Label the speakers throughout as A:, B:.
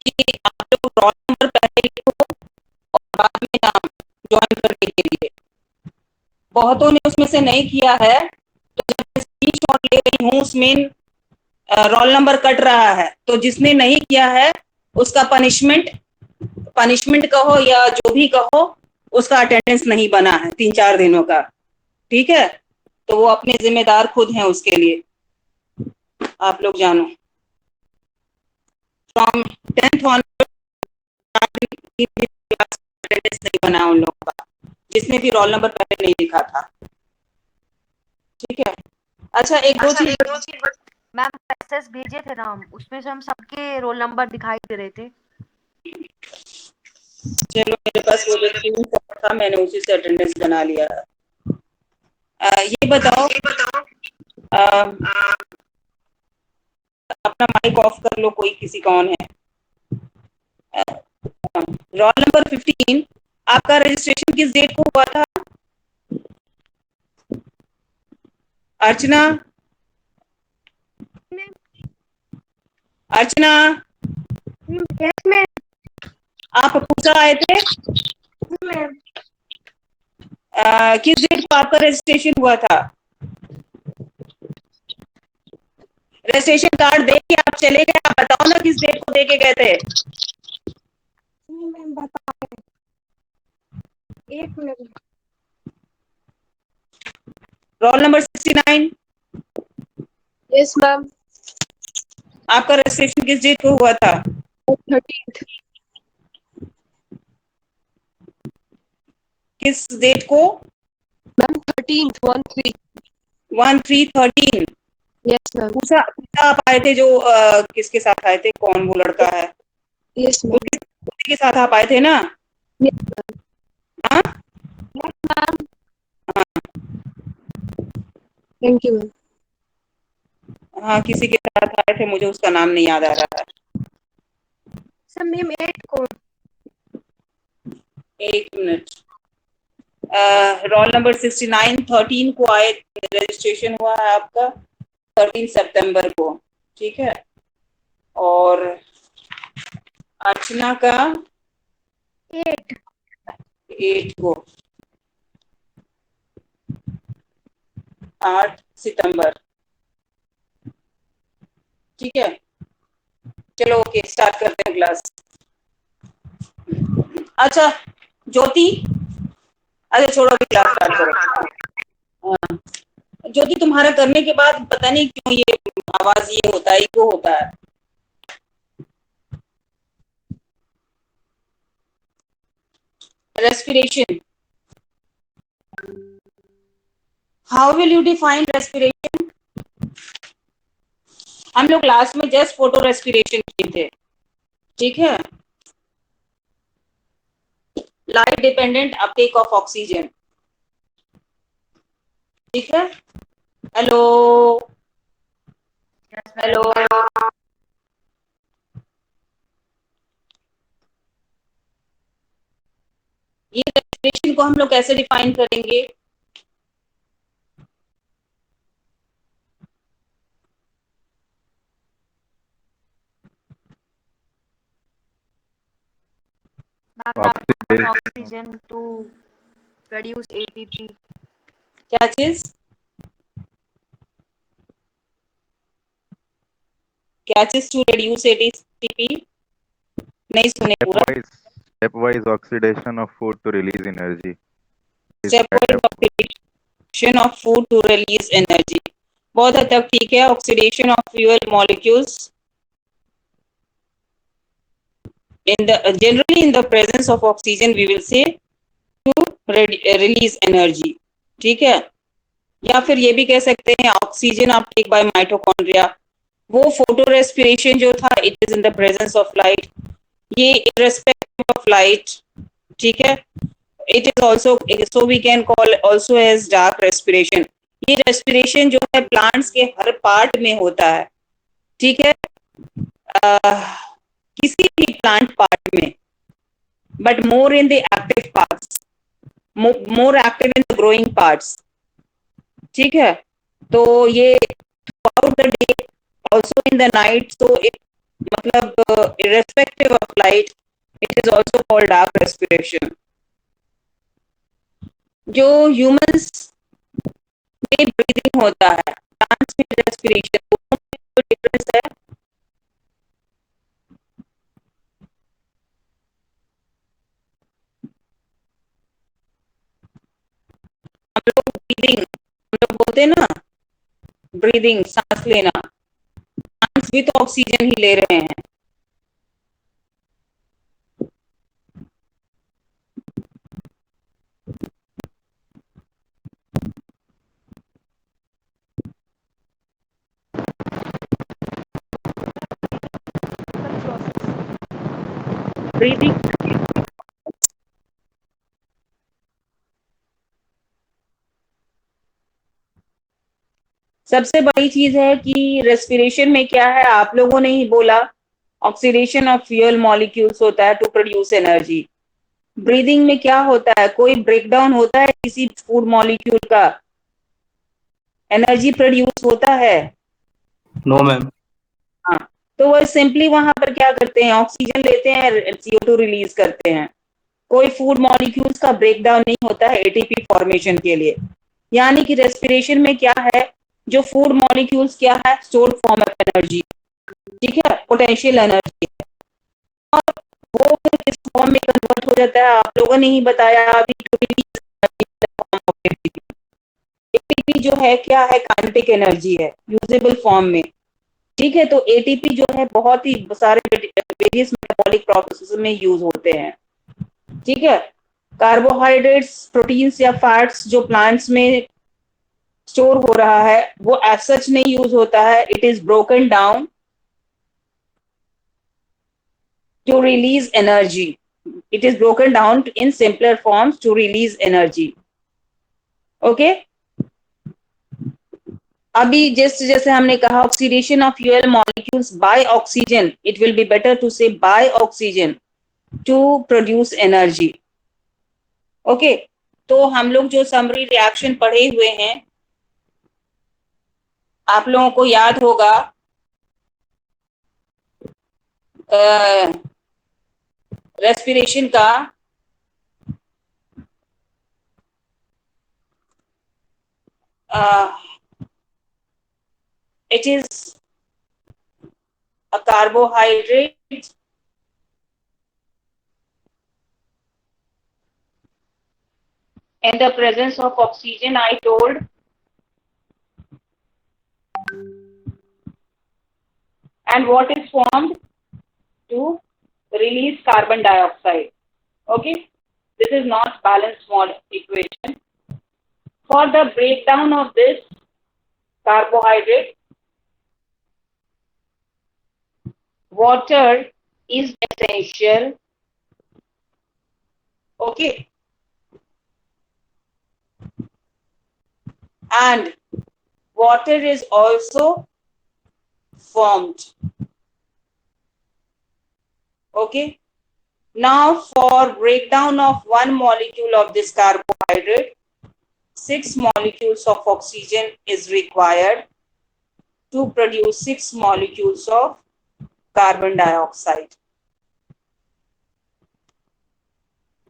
A: कि आप लोग रोल नंबर पहले लिखो और बाद में नाम ज्वाइन करने के लिए। बहुतों ने उसमें से नहीं किया है, तो जब मैं स्क्रीनशॉट ले रही हूँ उसमें रोल नंबर कट रहा है, तो जिसने नहीं किया है उसका पनिशमेंट कहो या जो भी कहो, उसका अटेंडेंस नहीं बना है 3-4 दिनों का। ठीक है, तो वो अपने जिम्मेदार खुद हैं उसके लिए, आप लोग जानो। फ्रॉम 10th अटेंडेंस नहीं बना उन लोगों का, जिसने भी रोल नंबर पहले नहीं लिखा था। ठीक है, अच्छा एक दो चीज
B: मैम मैसेज भेजे थे ना हम, उसमें से हम सबके रोल नंबर दिखाई दे रहे थे।
A: चलो, मेरे पास वो जो स्क्रीनशॉट था मैंने उसी से अटेंडेंस बना लिया है। ये बताओ, अपना माइक ऑफ कर लो, कोई किसी का ऑन है। रोल नंबर 15 आपका रजिस्ट्रेशन किस डेट को हुआ था? अर्चना, अर्चना,
C: यस मैम।
A: आप पूछा आए थे?
C: मैम
A: किस डेट को आपका रजिस्ट्रेशन हुआ था? रजिस्ट्रेशन कार्ड दे के आप चले गए, आप बताओ ना किस डेट को दे के गए थे?
C: मैम बता, एक minute.
A: Roll number 69
C: yes ma'am.
A: आपका रजिस्ट्रेशन किस डेट को हुआ था?
C: 13th।
A: किस डेट को?
C: Ma'am 13th 13।
A: 13/13।
C: Yes ma'am.
A: पूछा पूछा आप आए थे जो किसके साथ आए थे, कौन वो लड़का है?
C: Yes ma'am.
A: उसी के साथ आप आए थे ना?
C: Yes ma'am.
A: हाँ
C: यस मैम।
A: हाँ
C: थैंक यू मैम।
A: हाँ, किसी के साथ आए थे, मुझे उसका नाम नहीं याद आ रहा है।
C: सर मैम 8 को।
A: एक मिनट। रोल नंबर 69 13 को आए, रजिस्ट्रेशन हुआ है आपका 13 सितंबर को। ठीक है, और अर्चना का
C: 8।
A: 8 को, 8 सितंबर। ठीक है, चलो ओके, स्टार्ट करते हैं क्लास। अच्छा ज्योति, अच्छा छोड़ो, अभी क्लास स्टार्ट करो। हाँ, ज्योति तुम्हारा करने के बाद पता नहीं क्यों ये आवाज ये होता है, इको होता है। Respiration, how will you define respiration? हम लोग क्लास में जस्ट फोटो रेस्पिरेशन किए थे। ठीक है, light dependent Uptake of oxygen. ठीक है, हेलो हेलो, ये रेस्पिरेशन को हम लोग कैसे डिफाइन करेंगे?
B: Oxygen to produce ATP.
A: क्या चीज? क्या चीज टू रिड्यूस एटीपी? नहीं सुने पूरा।
D: Stepwise oxidation of food to release energy.
A: Stepwise oxidation of food to release energy, बहुत हद तक ठीक है। Oxidation of fuel molecules in the generally in the presence of oxygen we will say to release energy। ठीक है, या फिर ये भी कह सकते हैं ऑक्सीजन अपटेक बाय माइटोकॉन्ड्रिया। वो फोटो रेस्पिरेशन जो था, it is in the presence of light, ये इररेस्पेक्टिव ऑफ लाइट। ठीक है, it is also, so we can call also as dark respiration. ये रेस्पिरेशन जो है प्लांट्स के हर पार्ट में होता है। ठीक है, किसी भी प्लांट पार्ट में, but more in the active parts, more active in the growing parts. ठीक है, तो ये through out the day, also in the night, so it मतलब irrespective of light, it is also called dark respiration. जो humans में breathing होता है, plants में रेस्पिरेशन, दोनों में जो डिफरेंस है, हम लोग ब्रीदिंग, हम लोग बोलते हैं ना ब्रीदिंग, सांस लेना, प्लांट्स भी तो ऑक्सीजन ही ले रहे हैं. ब्रीदिंग सबसे बड़ी चीज है कि रेस्पिरेशन में क्या है, आप लोगों ने ही बोला, ऑक्सीडेशन ऑफ फ्यूल मॉलिक्यूल्स होता है टू प्रोड्यूस एनर्जी. ब्रीदिंग में क्या होता है, कोई ब्रेकडाउन होता है किसी फूड मॉलिक्यूल का, एनर्जी प्रोड्यूस होता है?
E: No ma'am.
A: हाँ, तो वो सिंपली वहां पर क्या करते हैं, ऑक्सीजन लेते हैं, CO2 रिलीज करते हैं. कोई फूड मॉलिक्यूल्स का ब्रेकडाउन नहीं होता है एटीपी फॉर्मेशन के लिए. यानी कि रेस्पिरेशन में क्या है, जो फूड मॉलिक्यूल्स क्या है, स्टोर्ड फॉर्म ऑफ एनर्जी. ठीक है, पोटेंशियल एनर्जी है, और वो फिर किस फॉर्म में कन्वर्ट हो जाता है, आप लोगों ने ही बताया अभी, to release form of ATP. ATP जो है क्या है, काइनेटिक एनर्जी है यूजेबल फॉर्म में. ठीक है, तो एटीपी जो है बहुत ही सारे वेरियस मेटाबॉलिक प्रोसेसेस में यूज होते हैं. ठीक है, कार्बोहाइड्रेट्स, प्रोटीन्स या फैट्स जो प्लांट्स में स्टोर हो रहा है वो एज सच नहीं यूज होता है, it is broken down to release energy. It is broken down in simpler forms to release energy. Okay, अभी जैसे जैसे हमने कहा, oxidation of fuel molecules by oxygen, it will be better to say by oxygen to produce energy. Okay, तो हम लोग जो summary reaction पढ़े हुए हैं, आप लोगों को याद होगा रेस्पिरेशन का, it is a carbohydrate in the presence of oxygen, I told, and what is formed to release carbon dioxide. Okay, this is not balanced mode equation. For the breakdown of this carbohydrate, water is essential. Okay, and water is also formed. Okay, now for breakdown of one molecule of this carbohydrate, 6 molecules of oxygen is required to produce 6 molecules of carbon dioxide.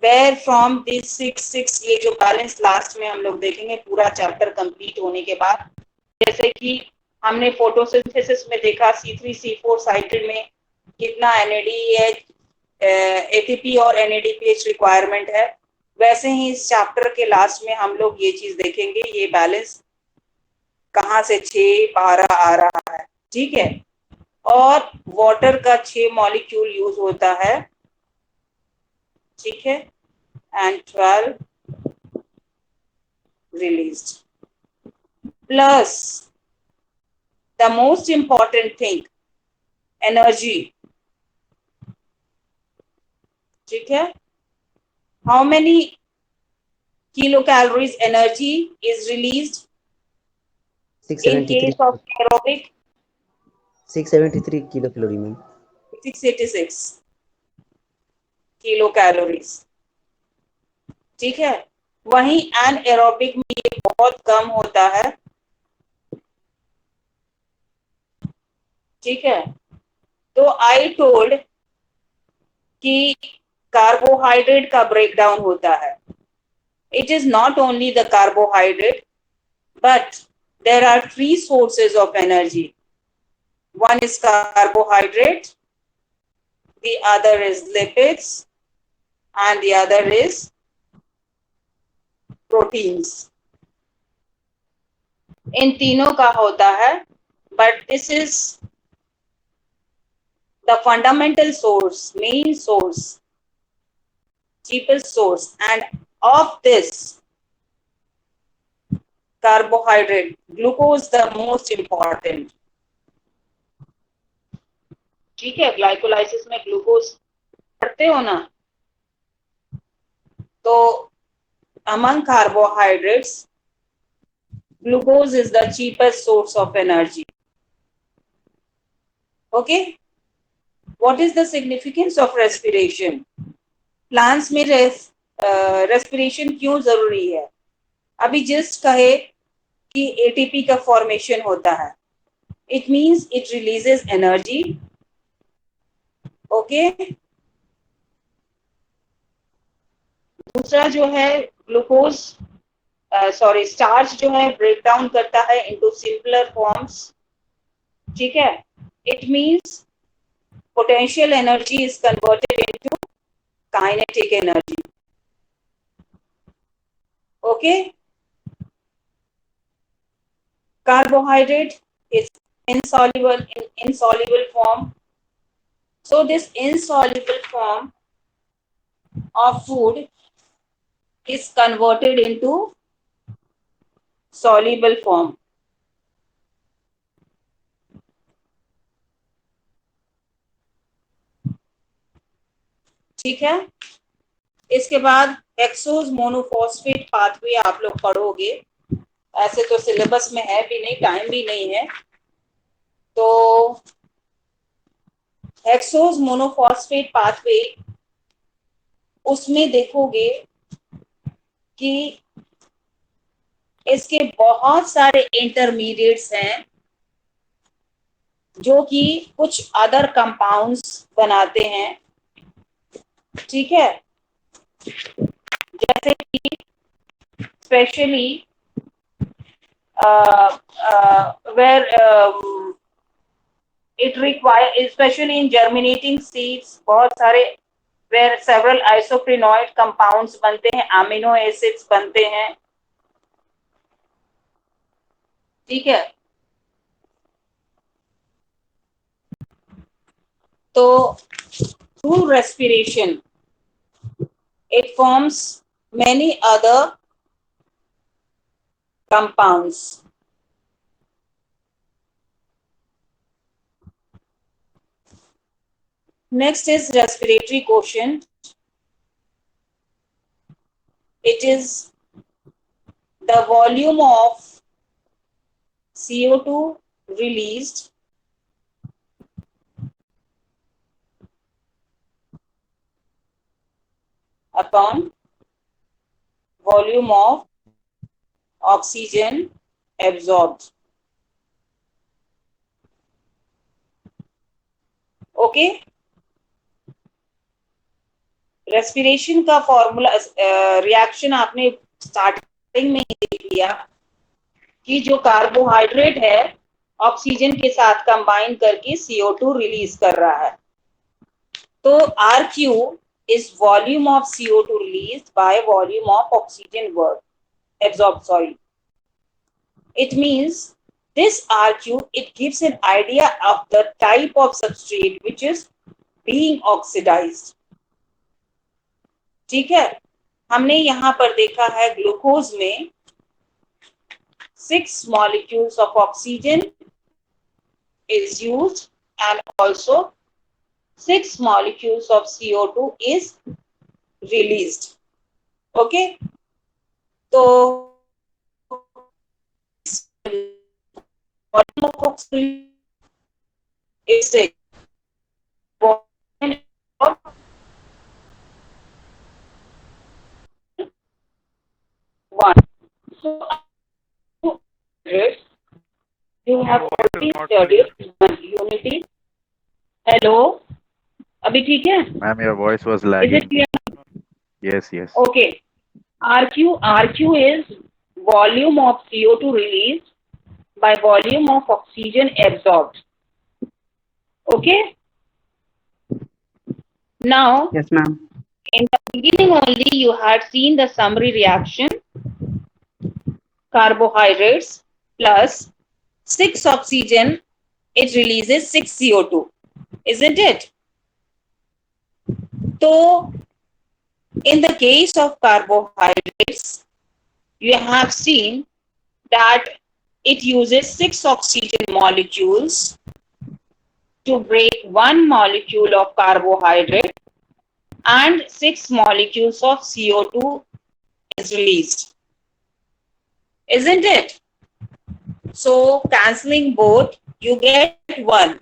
A: Where from these 6 ये जो balance last में हम लोग देखेंगे पूरा chapter complete होने के बाद, जैसे कि हमने फोटोसिंथेसिस में देखा C3C4 साइकिल में कितना NADH, ATP और NADPH रिक्वायरमेंट है, वैसे ही इस चैप्टर के लास्ट में हम लोग ये चीज देखेंगे, ये बैलेंस कहाँ से 6, 12 आ रहा है. ठीक है, और वाटर का 6 मॉलिक्यूल यूज होता है. ठीक है, and 12 released. Plus the most important thing, energy. ठीक है, how many kilocalories energy is released in case of aerobic?
F: 673 kilocalorie में
A: 686 kilocalories. ठीक है, वहीं एनएरोबिक में ये बहुत कम होता है. ठीक है, तो आई टोल्ड कि कार्बोहाइड्रेट का ब्रेकडाउन होता है. It is not only the carbohydrate, but there are three sources of energy. One is carbohydrate, the other is lipids, and the other is proteins. इन तीनों का होता है, but this is the fundamental source, main source, cheapest source, and of this carbohydrate, glucose the most important. ठीक है, glycolysis में glucose पढ़ते हो ना, तो among carbohydrates, glucose is the cheapest source of energy. Okay, what is the significance of respiration? Plants में respiration क्यों जरूरी है? अभी जस्ट कहे कि एटीपी का फॉर्मेशन होता है, it means it releases energy. Okay, दूसरा जो है ग्लूकोज स्टार्च जो है ब्रेक डाउन करता है इनटू सिंपलर फॉर्म्स. ठीक है, it means potential energy is converted into kinetic energy. Okay, carbohydrate is insoluble in insoluble form, so this insoluble form of food is converted into soluble form. ठीक है, इसके बाद hexose monophosphate pathway आप लोग पढ़ोगे. ऐसे तो सिलेबस में है भी नहीं, टाइम भी नहीं है. तो हेक्सोज मोनोफॉस्फेट पाथवे, उसमें देखोगे कि इसके बहुत सारे इंटरमीडिएट्स हैं जो कि कुछ अदर कंपाउंड्स बनाते हैं. ठीक है, जैसे कि specially where it require, especially in germinating seeds, बहुत सारे where several isoprenoid compounds बनते हैं, amino acids बनते हैं. ठीक है, तो through respiration it forms many other compounds. Next is respiratory quotient. It is the volume of CO2 released upon volume of oxygen absorbed. Okay, respiration का formula, reaction आपने starting में ही देख लिया कि जो कार्बोहाइड्रेट है ऑक्सीजन के साथ कंबाइन करके CO2 रिलीज कर रहा है. तो RQ is volume of CO2 released by volume of oxygen absorbed. Sorry, it means this RQ, it gives an idea of the type of substrate which is being oxidized. ठीक है, हमने यहाँ पर देखा है ग्लूकोज में 6 molecules of oxygen is used and also 6 molecules of CO2 is released. Okay, तो is a one. So you have already studied unity. Hello. अभी ठीक है?
D: Ma'am, your voice was
A: Is it
D: lagging.
A: clear?
D: Yes, yes.
A: Okay. RQ is volume of CO2 released by volume of oxygen absorbed. Okay. Now,
E: Yes, ma'am.
A: in the beginning only you had seen the summary reaction: carbohydrates plus 6 oxygen, it releases 6 CO2, isn't it? So, in the case of carbohydrates, you have seen that it uses 6 oxygen molecules to break 1 molecule of carbohydrate, and 6 molecules of CO2 is released, isn't it? So, cancelling both, you get 1.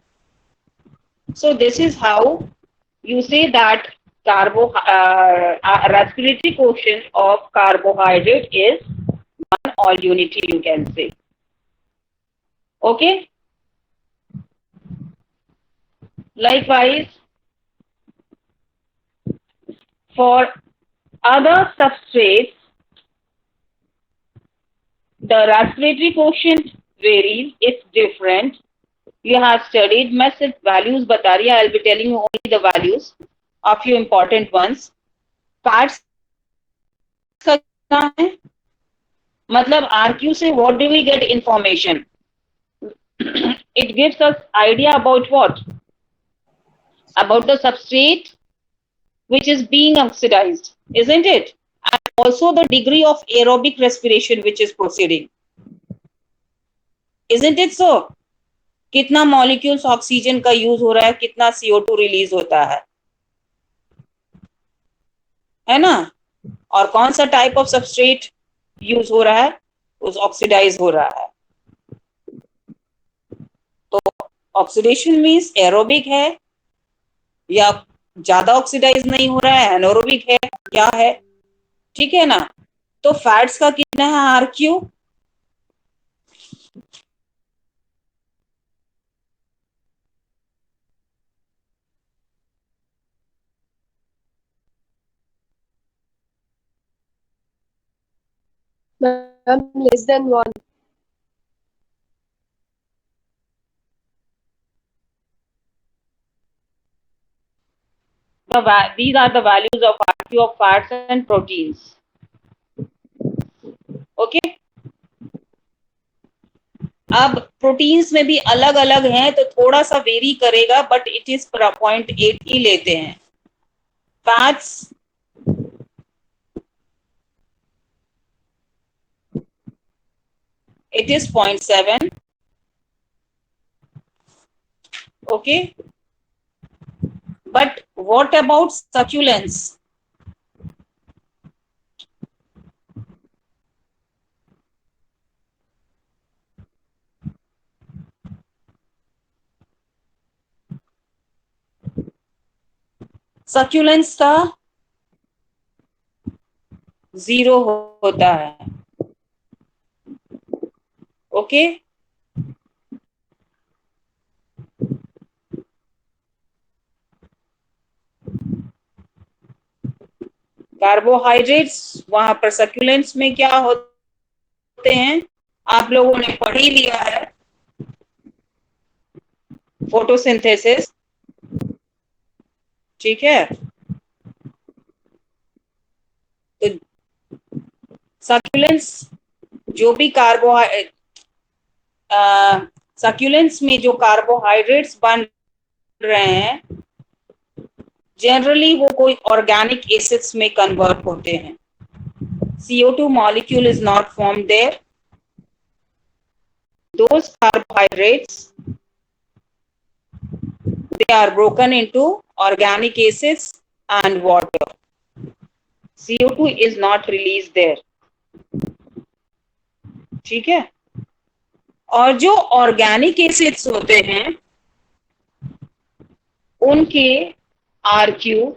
A: So, this is how you say that respiratory quotient of carbohydrate is 1 or unity, you can say. Okay. Likewise, for other substrates, the respiratory quotient varies, it's different. You have studied, मैं सिर्फ values बता रही हूँ, I'll be telling you only the values, a few important ones. Fats का क्या है? मतलब RQ से what do we get information? It gives us idea about what? About the substrate which is being oxidized, isn't it? And also the degree of aerobic respiration which is proceeding. Isn't it so? कितना molecules oxygen का use हो रहा है, कितना CO2 release होता है ना? और कौन सा टाइप ऑफ सबस्ट्रेट यूज हो रहा है, उस ऑक्सीडाइज हो रहा है. तो ऑक्सीडेशन मींस एरोबिक है या ज्यादा ऑक्सीडाइज नहीं हो रहा है, एनारोबिक है, क्या है? ठीक है ना? तो फैट्स का कितना है RQ?
C: Ma'am, less than 1.
A: These are the values of RQ of fats and proteins. Okay. अब प्रोटीन्स में भी अलग अलग हैं, तो थोड़ा सा वेरी करेगा, बट इट इज 0.8 ही लेते हैं. Fats it is 0.7. Okay. But what about succulents? Succulents का 0 होता है. ओके. कार्बोहाइड्रेट्स वहां पर सक्यूलेंट्स में क्या होते हैं, आप लोगों ने पढ़ ही लिया है, फोटोसिंथेसिस. ठीक है. तो सक्यूलेंट्स जो भी सक्यूलेंट्स में जो कार्बोहाइड्रेट्स बन रहे हैं, जनरली वो कोई ऑर्गेनिक एसिड्स में कन्वर्ट होते हैं. CO2 molecule is not formed there. Those carbohydrates, they are broken into organic acids and water. CO2 is not released there. ठीक है. और जो ऑर्गेनिक एसिड्स होते हैं उनके RQ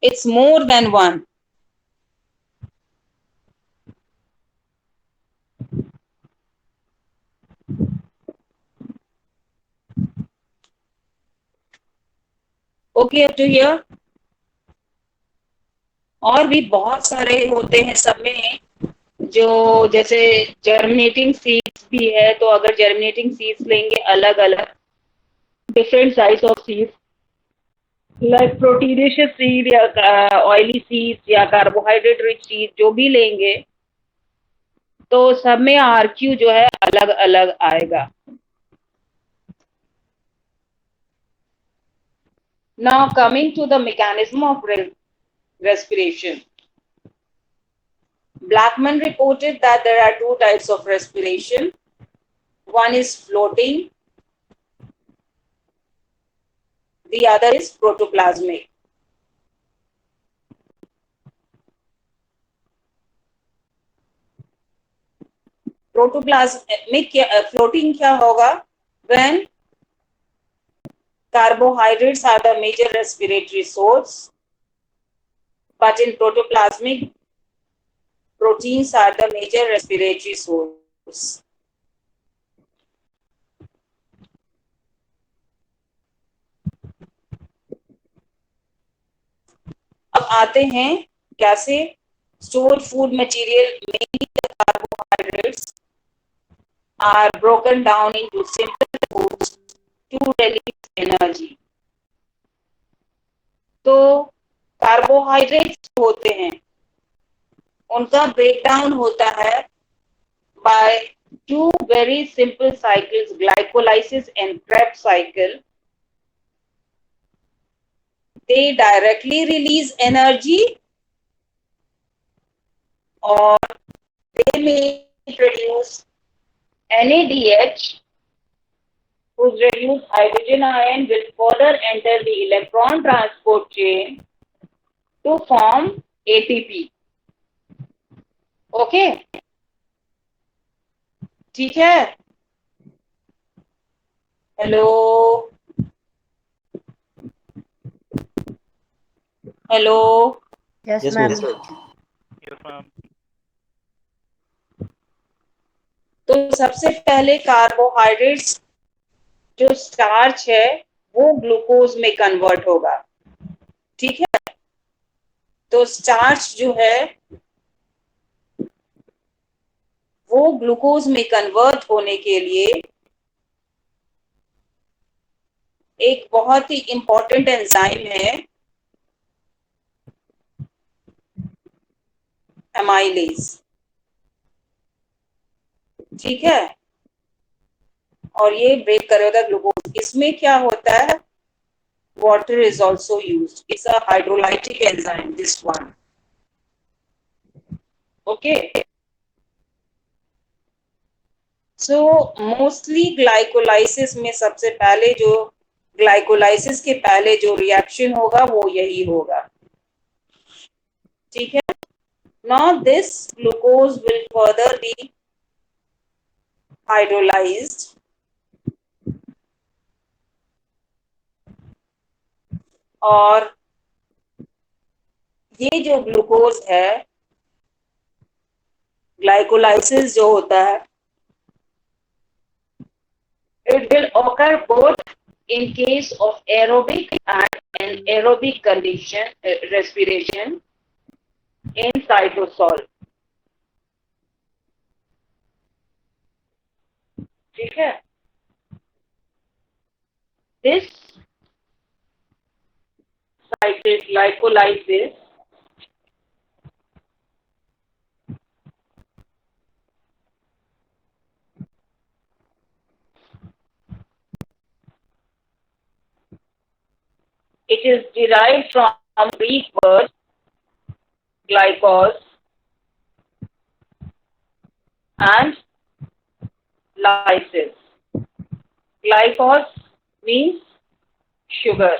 A: it's more than 1. Okay up to here? और भी बहुत सारे होते हैं सब में, जो जैसे जर्मिनेटिंग सीड्स भी है, तो अगर जर्मिनेटिंग सीड्स लेंगे अलग अलग different size of seeds, like proteinaceous seed या ऑयली सीड्स या कार्बोहाइड्रेट रिच सीड जो भी लेंगे, तो सब में आरक्यू जो है अलग अलग आएगा। Now coming to the mechanism of respiration. Blackman reported that there are two types of respiration. One is floating, the other is protoplasmic. Protoplasmic floating क्या होगा? When carbohydrates are the major respiratory source, but in protoplasmic, proteins are the major respiratory source. अब आते हैं कैसे stored food material, mainly the carbohydrates, are broken down into simple foods to release energy. तो carbohydrates होते हैं, उनका breakdown होता है by two very simple cycles, glycolysis and Krebs cycle. They directly release energy, or they may produce NADH, whose reduced hydrogen ion will further enter the electron transport chain to form ATP. Okay? ठीक है? Hello hello
B: yes
F: Yes,
B: ma'am.
F: ma'am.
A: तो सबसे पहले carbohydrates जो starch है वो glucose में convert होगा, ठीक है? तो स्टार्च जो है वो ग्लूकोज में कन्वर्ट होने के लिए एक बहुत ही इंपॉर्टेंट एंजाइम है एमाइलेज, ठीक है? और ये ब्रेक करेगा ग्लूकोज। इसमें क्या होता है, water is also used. It's a hydrolytic enzyme, this one. Okay. So mostly glycolysis में सबसे पहले जो ग्लाइकोलाइसिस के पहले जो रिएक्शन होगा वो यही होगा, ठीक है? Now this glucose will further be hydrolyzed और ये जो ग्लूकोज है, ग्लाइकोलाइसिस जो होता है, it will occur both in case of aerobic and anaerobic condition respiration in cytosol, ठीक है? This cycle glycolysis it is derived from Greek word glycos and lysis. Glycos means sugar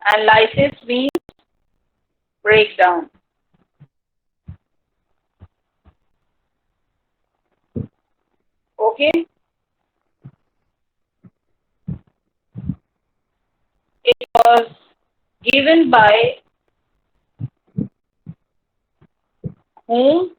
A: and lysis means breakdown. Okay? It was given by whom?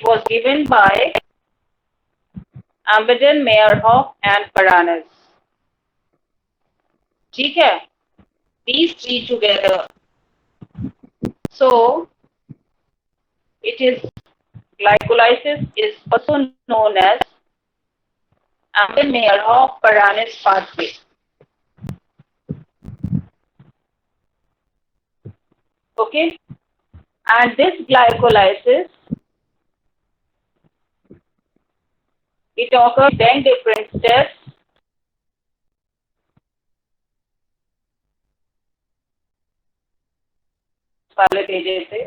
A: was given by Amberden, Meyerhoff and Paranis. ठीक है, these three together. So it is glycolysis is also known as Amberden-Meyerhoff Paranis pathway. Okay, and this glycolysis, it occurs 10 different steps. वाले भेजे थे,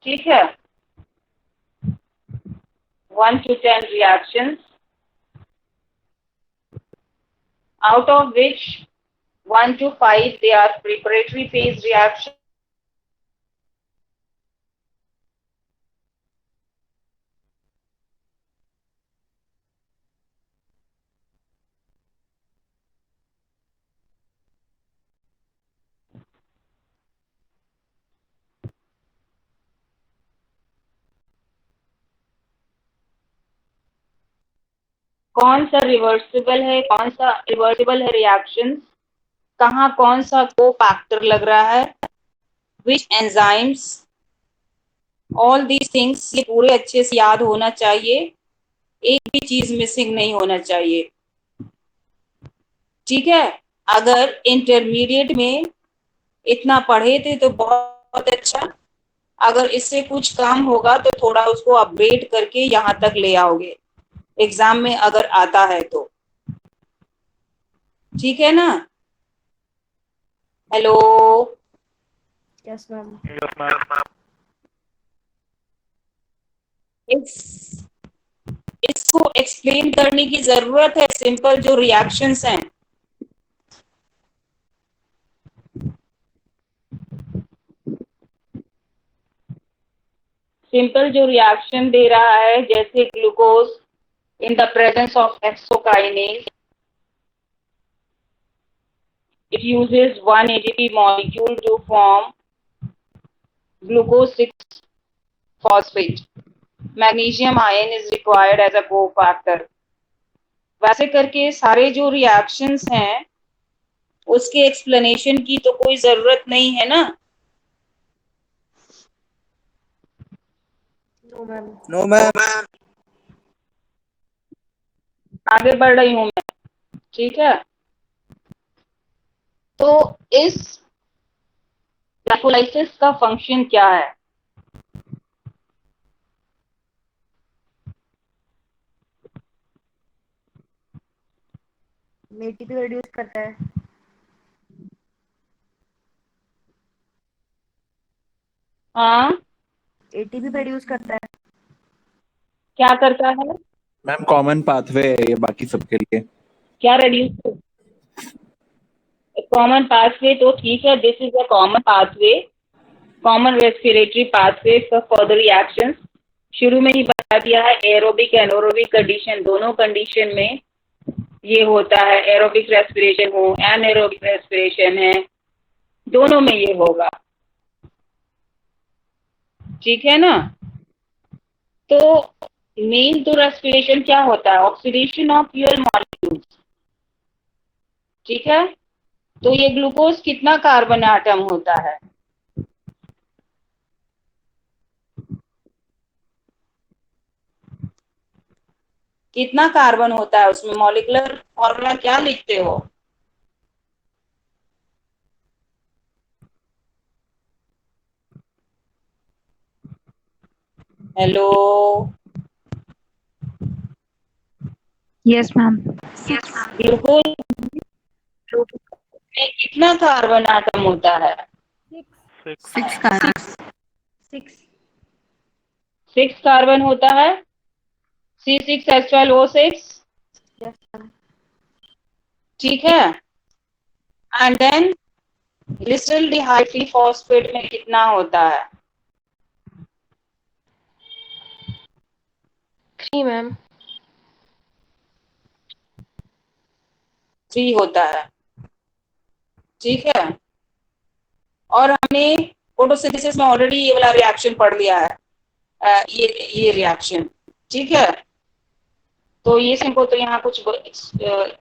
A: ठीक है, 1 to 10 reactions, out of which 1 to 5 they are preparatory phase reactions. कौन सा reversible है, कौन सा रिवर्सिबल है रिएक्शंस, कहाँ कौन सा को फैक्टर लग रहा है, विच एंजाइम्स, ऑल दीज थिंग्स, ये पूरे अच्छे से याद होना चाहिए, एक भी चीज मिसिंग नहीं होना चाहिए, ठीक है। अगर इंटरमीडिएट में इतना पढ़े थे तो बहुत अच्छा, अगर इससे कुछ काम होगा तो थोड़ा उसको अपग्रेड करके यहाँ तक ले आओगे एग्जाम में अगर आता है तो, ठीक है ना। Hello,
B: yes ma'am.
F: Yes, ma'am.
A: इसको एक्सप्लेन करने की जरूरत है, सिंपल जो रिएक्शंस हैं, सिंपल जो रिएक्शन दे रहा है, जैसे glucose in the presence of hexokinase, it uses one ATP molecule to form glucose 6 phosphate. Magnesium ion is required as a cofactor. वैसे करके सारे जो रिएक्शंस हैं उसके एक्सप्लेनेशन की तो कोई जरूरत नहीं है ना।
B: No ma'am.
E: No, ma'am.
A: आगे बढ़ रही हूं मैं, ठीक है। तो इस ग्लाइकोलाइसिस का फंक्शन क्या है?
B: एटीपी रिड्यूस करता है।
A: हाँ,
B: एटीपी प्रोड्यूस करता है।
A: क्या करता है?
E: मैम कॉमन पाथवे है ये बाकी सबके लिए।
A: क्या रिड्यूस? कॉमन पाथवे तो ठीक है, this is a common pathway, common respiratory pathway for further reactions. शुरू में ही बता दिया है, एरोबिक एनोरोबिक कंडीशन, दोनों कंडीशन में ये होता है, एरोबिक रेस्पिरेशन हो एनाएरोबिक रेस्पिरेशन है, दोनों में ये होगा, ठीक है ना। तो मेन तो रेस्पिरेशन क्या होता है? ऑक्सीडेशन ऑफ फ्यूल मॉलिक्यूल्स, ठीक है। तो ये ग्लूकोज कितना कार्बन एटम होता है? कितना कार्बन होता है उसमें? मॉलिक्यूलर फॉर्मूला क्या लिखते हो? Hello,
G: Yes, ma'am.
A: ग्लूकोज में कितना कार्बन एटम होता है?
F: 6.
G: carbons.
A: 6 कार्बन होता है, C6H12O6,
B: यस मैम।
A: ठीक है। एंड देन ग्लिसरॉल डिहाइड्रोफॉस्फेट में कितना होता है?
B: 3 मैम।
A: 3 होता है, ठीक है। और हमने फोटोसिंथेसिस में ऑलरेडी ये वाला रिएक्शन पढ़ लिया है, ये रिएक्शन। ठीक है, तो ये सिंपल, तो यहाँ कुछ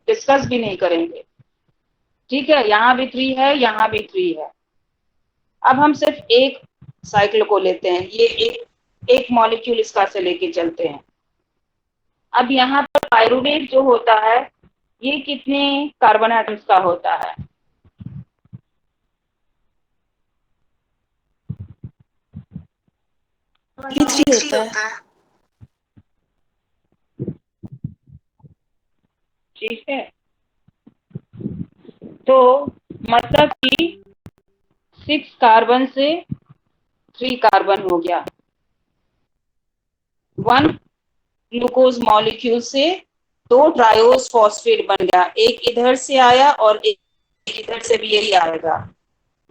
A: डिस्कस भी नहीं करेंगे। ठीक है, यहाँ भी 3 है, यहाँ भी 3 है। अब हम सिर्फ एक साइकिल को लेते हैं, ये एक मॉलिक्यूल इसका से लेके चलते हैं। अब यहाँ पर पाइरुवेट जो होता है, ये कितने कार्बन एटम्स का होता है?
H: E3 होता है।
A: ठीक है, तो मतलब कि 6 कार्बन से 3 कार्बन हो गया। 1 ग्लूकोज मॉलिक्यूल से 2 ट्रायोस फॉस्फेट बन गया। एक इधर से आया और एक इधर से भी यही आएगा,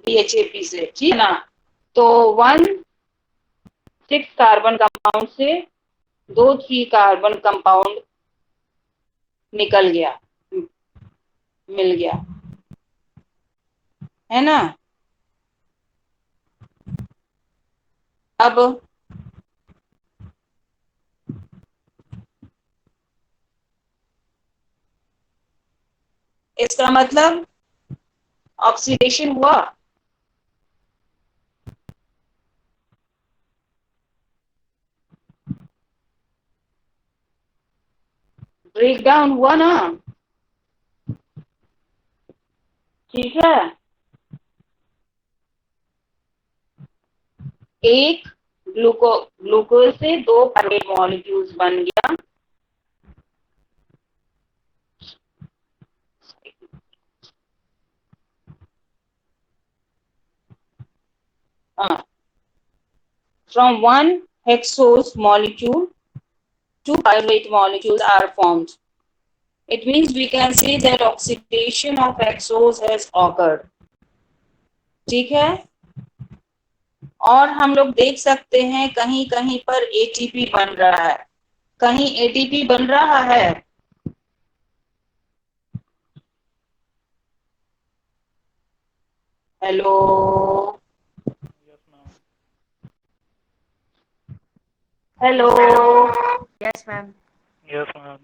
A: BHAP से। ठीक है ना? तो 1 6 कार्बन कंपाउंड से 2 3 कार्बन कंपाउंड निकल गया, मिल गया, है ना? अब इसका मतलब ऑक्सीडेशन हुआ। ब्रेक डाउन हुआ ना? ठीक है, एक ग्लूकोज से 2 पाइरुवेट मॉलिक्यूल्स बन गया। From 1 hexose molecule, 2 pyruvate molecules are formed. It means we can say that oxidation of hexose has occurred. ठीक है, और हम लोग देख सकते हैं कहीं कहीं पर ATP बन रहा है। कहीं ATP बन रहा है? Hello, hello,
B: yes ma'am.
F: Yes, ma'am.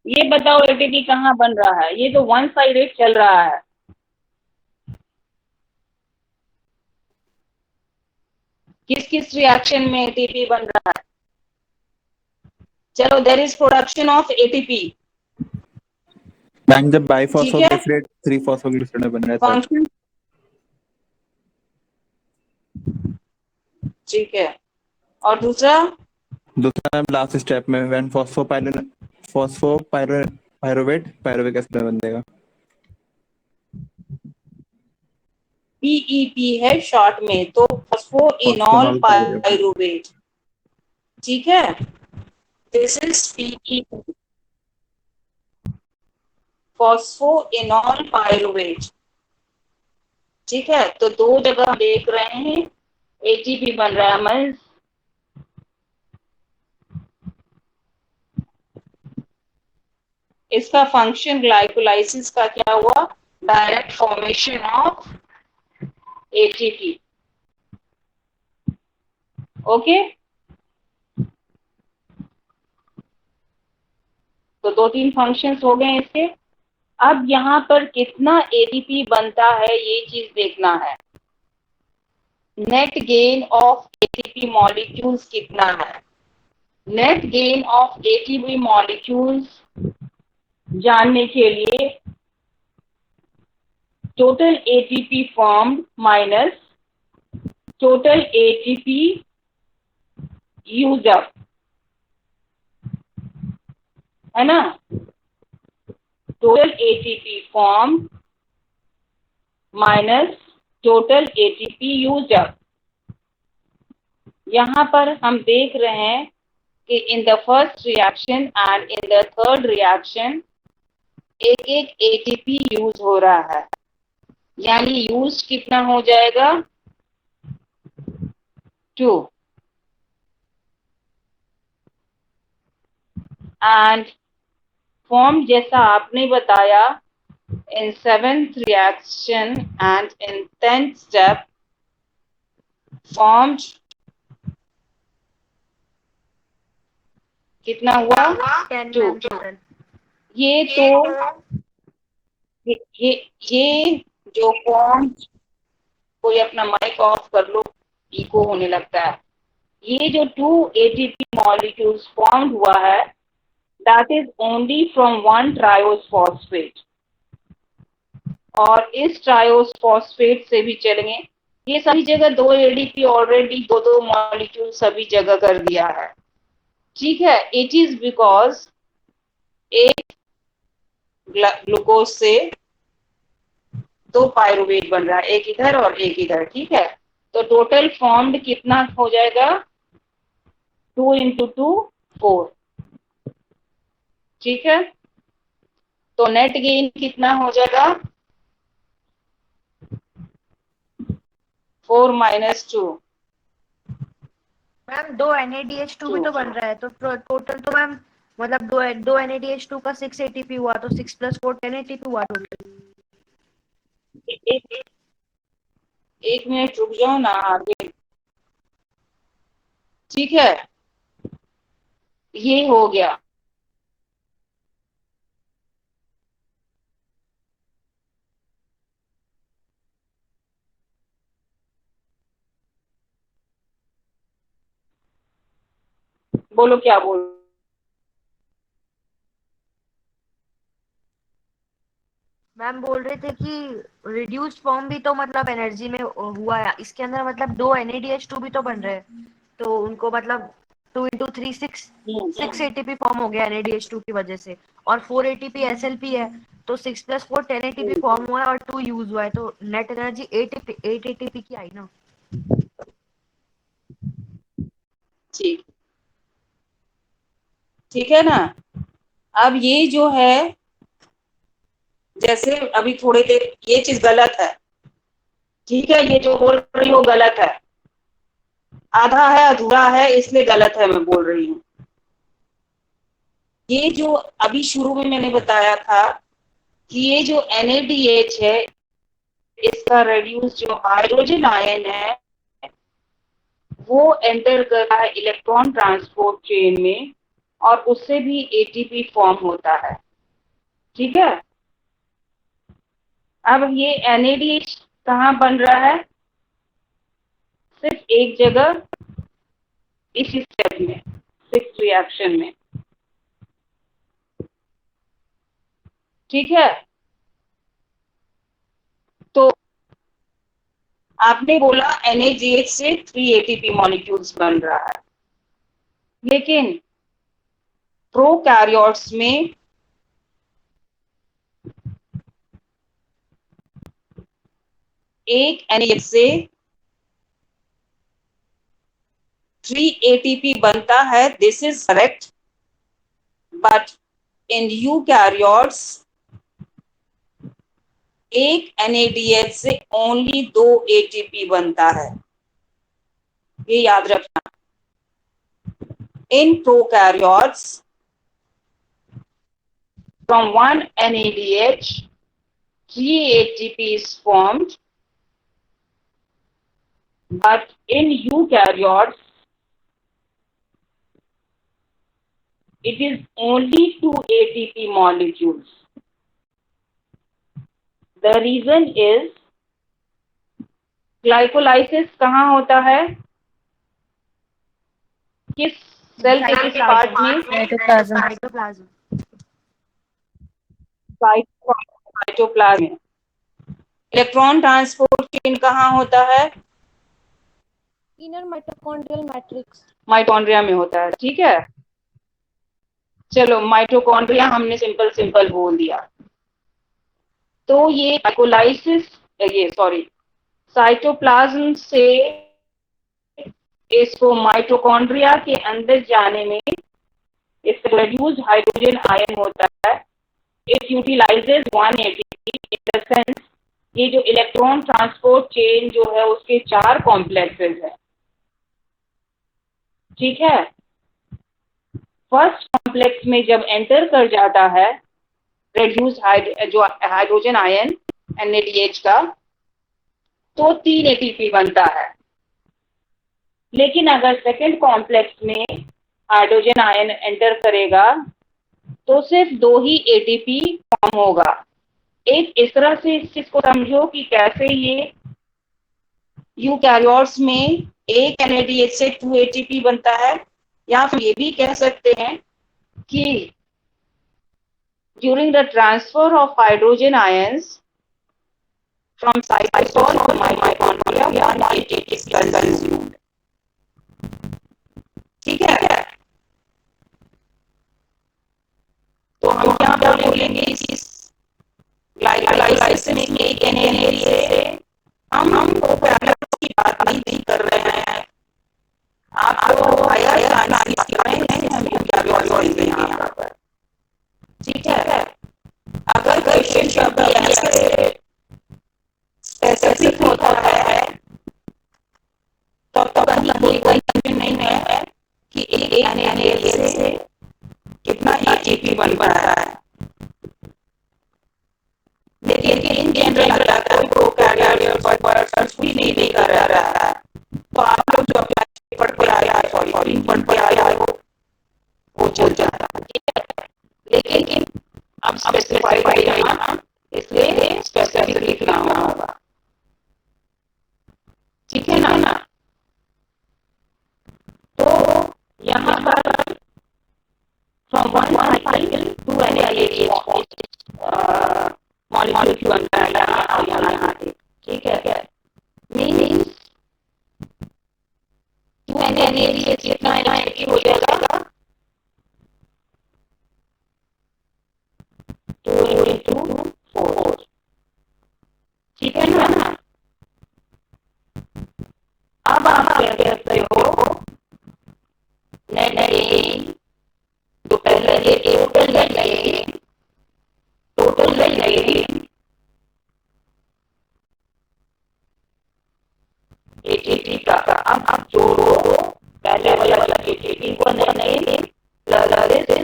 A: ये बताओ ATP कहाँ बन रहा है? ये तो वन साइडेड चल रहा है। किस किस रिएक्शन में ATP बन रहा है? चलो, there is production of ATP।
E: Ma'am जब
A: ठीक है,
E: बाइफॉस्फोग्लिसरेट 3-फॉस्फोग्लिसरेट में बन रहा है तब।
A: फंक्शन। ठीक है, और दूसरा
E: मैम लास्ट स्टेप में व्हेन पायरुवेट एसिड में बन जाएगा।
A: PEP है शॉर्ट में, तो फॉस्फोइनॉल पाइरुवेट। ठीक है, this is PEP, phosphoenol pyruvate. ठीक है, तो 2 जगह देख रहे हैं ATP बन रहा है। मैं इसका फंक्शन ग्लाइकोलाइसिस का क्या हुआ? Direct formation of ATP। Okay, तो 2-3 फंक्शंस हो गए इसके। अब यहाँ पर कितना ATP बनता है ये चीज देखना है। Net gain of ATP molecules कितना है? Net gain of ATP molecules जानने के लिए total ATP formed minus total ATP used up, है ना? Total ATP formed minus total ATP used up. यहाँ पर हम देख रहे हैं कि in the first reaction and in the third reaction एक एक ATP यूज हो रहा है, यानी यूज कितना हो जाएगा? 2। एंड फॉर्म जैसा आपने बताया in 7th reaction and in 10th step formed कितना हुआ
B: 10
A: 2।
B: Ma'am total.
A: ये तो ये जो फॉर्म, कोई अपना माइक ऑफ कर लो, इको होने लगता है। ये जो 2 ATP मॉलिक्यूल्स फॉर्म हुआ है, that is only from one triose phosphate, और इस ट्रायोस फॉस्फेट से भी चलेंगे। ये सभी जगह 2 ADP ऑलरेडी 2 मॉलिक्यूल सभी जगह कर दिया है, ठीक है। इट इज बिकॉज एक ग्लूकोज से 2 पायरुवेट बन रहा है, एक इधर और एक इधर, ठीक है। तो टोटल फॉर्म्ड कितना हो जाएगा, 2 into 2 4, ठीक है। तो नेट गेन कितना हो जाएगा, 4 minus 2।
B: मैम 2 NADH2 भी तो बन रहा है, तो टोटल तो मैम मतलब 2 NADH2 का 6 ATP हुआ, तो 6 + 4 10 ATP हुआ टोटल।
A: एक मिनट रुक जाओ ना आगे, ठीक है। ये हो गया। बोलो क्या बोल,
B: मैम बोल रहे थे कि रिड्यूस्ड फॉर्म भी तो मतलब एनर्जी में हुआ है इसके अंदर, मतलब 2 NADH2 भी तो बन रहे हैं, तो उनको मतलब 2 × 3 6 ATP फॉर्म हो गया NADH2 की वजह से, और 4 ATP SLP है, तो 6 + 4 10 ATP फॉर्म हुआ है और 2 यूज हुआ है, तो नेट एनर्जी 8 ATP की आई ना।
A: ठीक, ठीक है ना। अब ये जो है, जैसे अभी थोड़ी देर ये चीज गलत है, ठीक है। ये जो बोल रही हो गलत है, आधा है, अधूरा है, इसलिए गलत है मैं बोल रही हूँ। ये जो अभी शुरू में मैंने बताया था कि ये जो NADH है, इसका रेड्यूस जो हाइड्रोजन आयन है, वो एंटर कर रहा है इलेक्ट्रॉन ट्रांसपोर्ट चेन में, और उससे भी ATP फॉर्म होता है, ठीक है। अब ये NADH कहाँ बन रहा है, सिर्फ एक जगह, इस स्टेप में, 6 रिएक्शन में, ठीक है। तो आपने बोला NADH से 3 ATP मॉलिक्यूल्स बन रहा है, लेकिन प्रोकैरियोट्स में एक NADH से 3 ATP बनता है, this is correct, but in eukaryotes एक NADH से ओनली 2 ATP बनता है, ये याद रखना। In prokaryotes from one NADH 3 ATP is formed, but in eukaryotes it is only 2 ATP molecules. The reason is glycolysis कहाँ होता है, किस सेल के किस पार्ट में,
B: साइटोप्लाज्म।
A: साइटोप्लाज्म में। इलेक्ट्रॉन ट्रांसपोर्ट चेन कहाँ होता है,
C: Inner mitochondrial matrix.
A: माइटोकॉन्ड्रिया में होता है, ठीक है। चलो माइटोकॉन्ड्रिया हमने सिंपल बोल दिया। तो ये ग्लाइकोलाइसिस, ये सॉरी, साइटोप्लाज्म से इसको माइटोकॉन्ड्रिया के अंदर जाने में इसका रेड्यूस्ड हाइड्रोजन आयन होता है। It utilises 1 ATP in the sense, ये जो इलेक्ट्रॉन ट्रांसपोर्ट चेन जो है उसके 4 कॉम्प्लेक्सेस है, ठीक है। फर्स्ट कॉम्प्लेक्स में जब एंटर कर जाता है रेड्यूस्ड जो हाइड्रोजन आयन NADH का, तो 3 ATP बनता है, लेकिन अगर सेकंड कॉम्प्लेक्स में हाइड्रोजन आयन एंटर करेगा तो सिर्फ 2 ही एटीपी फॉर्म होगा। एक इस तरह से इस चीज को समझो कि कैसे ये यूकैरियोट्स में एक NADH से 2 एटीपी बनता है, या फिर ये भी कह सकते हैं कि during the transfer of hydrogen ions from cytosol to mitochondria, 1 ATP is consumed। ठीक है, तो हम क्या बोलेंगे इस ग्लाइकोलाइसिस में एक NADH से हम प्रोकैरियोट्स की बात नहीं कर रहे हैं। आप तो हायर साइंस सीख रहे हैं, हम यूकैरियोट्स यहाँ पर। ठीक है, अगर क्वेश्चन शब्द ऐसे स्पेसिफिक होता है तब कहीं कोई कंफ्यूजन नहीं है कि एक NADH से कितना एटीपी बन रहा है। लेकिन इन जनरल अगर कोई प्रोकैरियोट पर सर्च भी नहीं कर रहा है तो आप लोग जो अपना पेपर पे आया है, सॉरी इनपुट पे आया है, वो चल जाता है। लेकिन अब स्पेसिफाइड है ना, इसलिए स्पेसिफिक लिखना होगा। ठीक है ना? तो यहाँ पर from one cycle to NADH molecule बनता है यहाँ से। ठीक है, मीनिंग 2 NADH कितना एनर्जी हो जाएगा, 2 into 4। ठीक है ना? अब आप क्या कहते हो, नेट जो पहले ये टोटल लगेगी एटीपी का। अब जोड़ो पहले वाला एटीपी को नहीं लगा दे,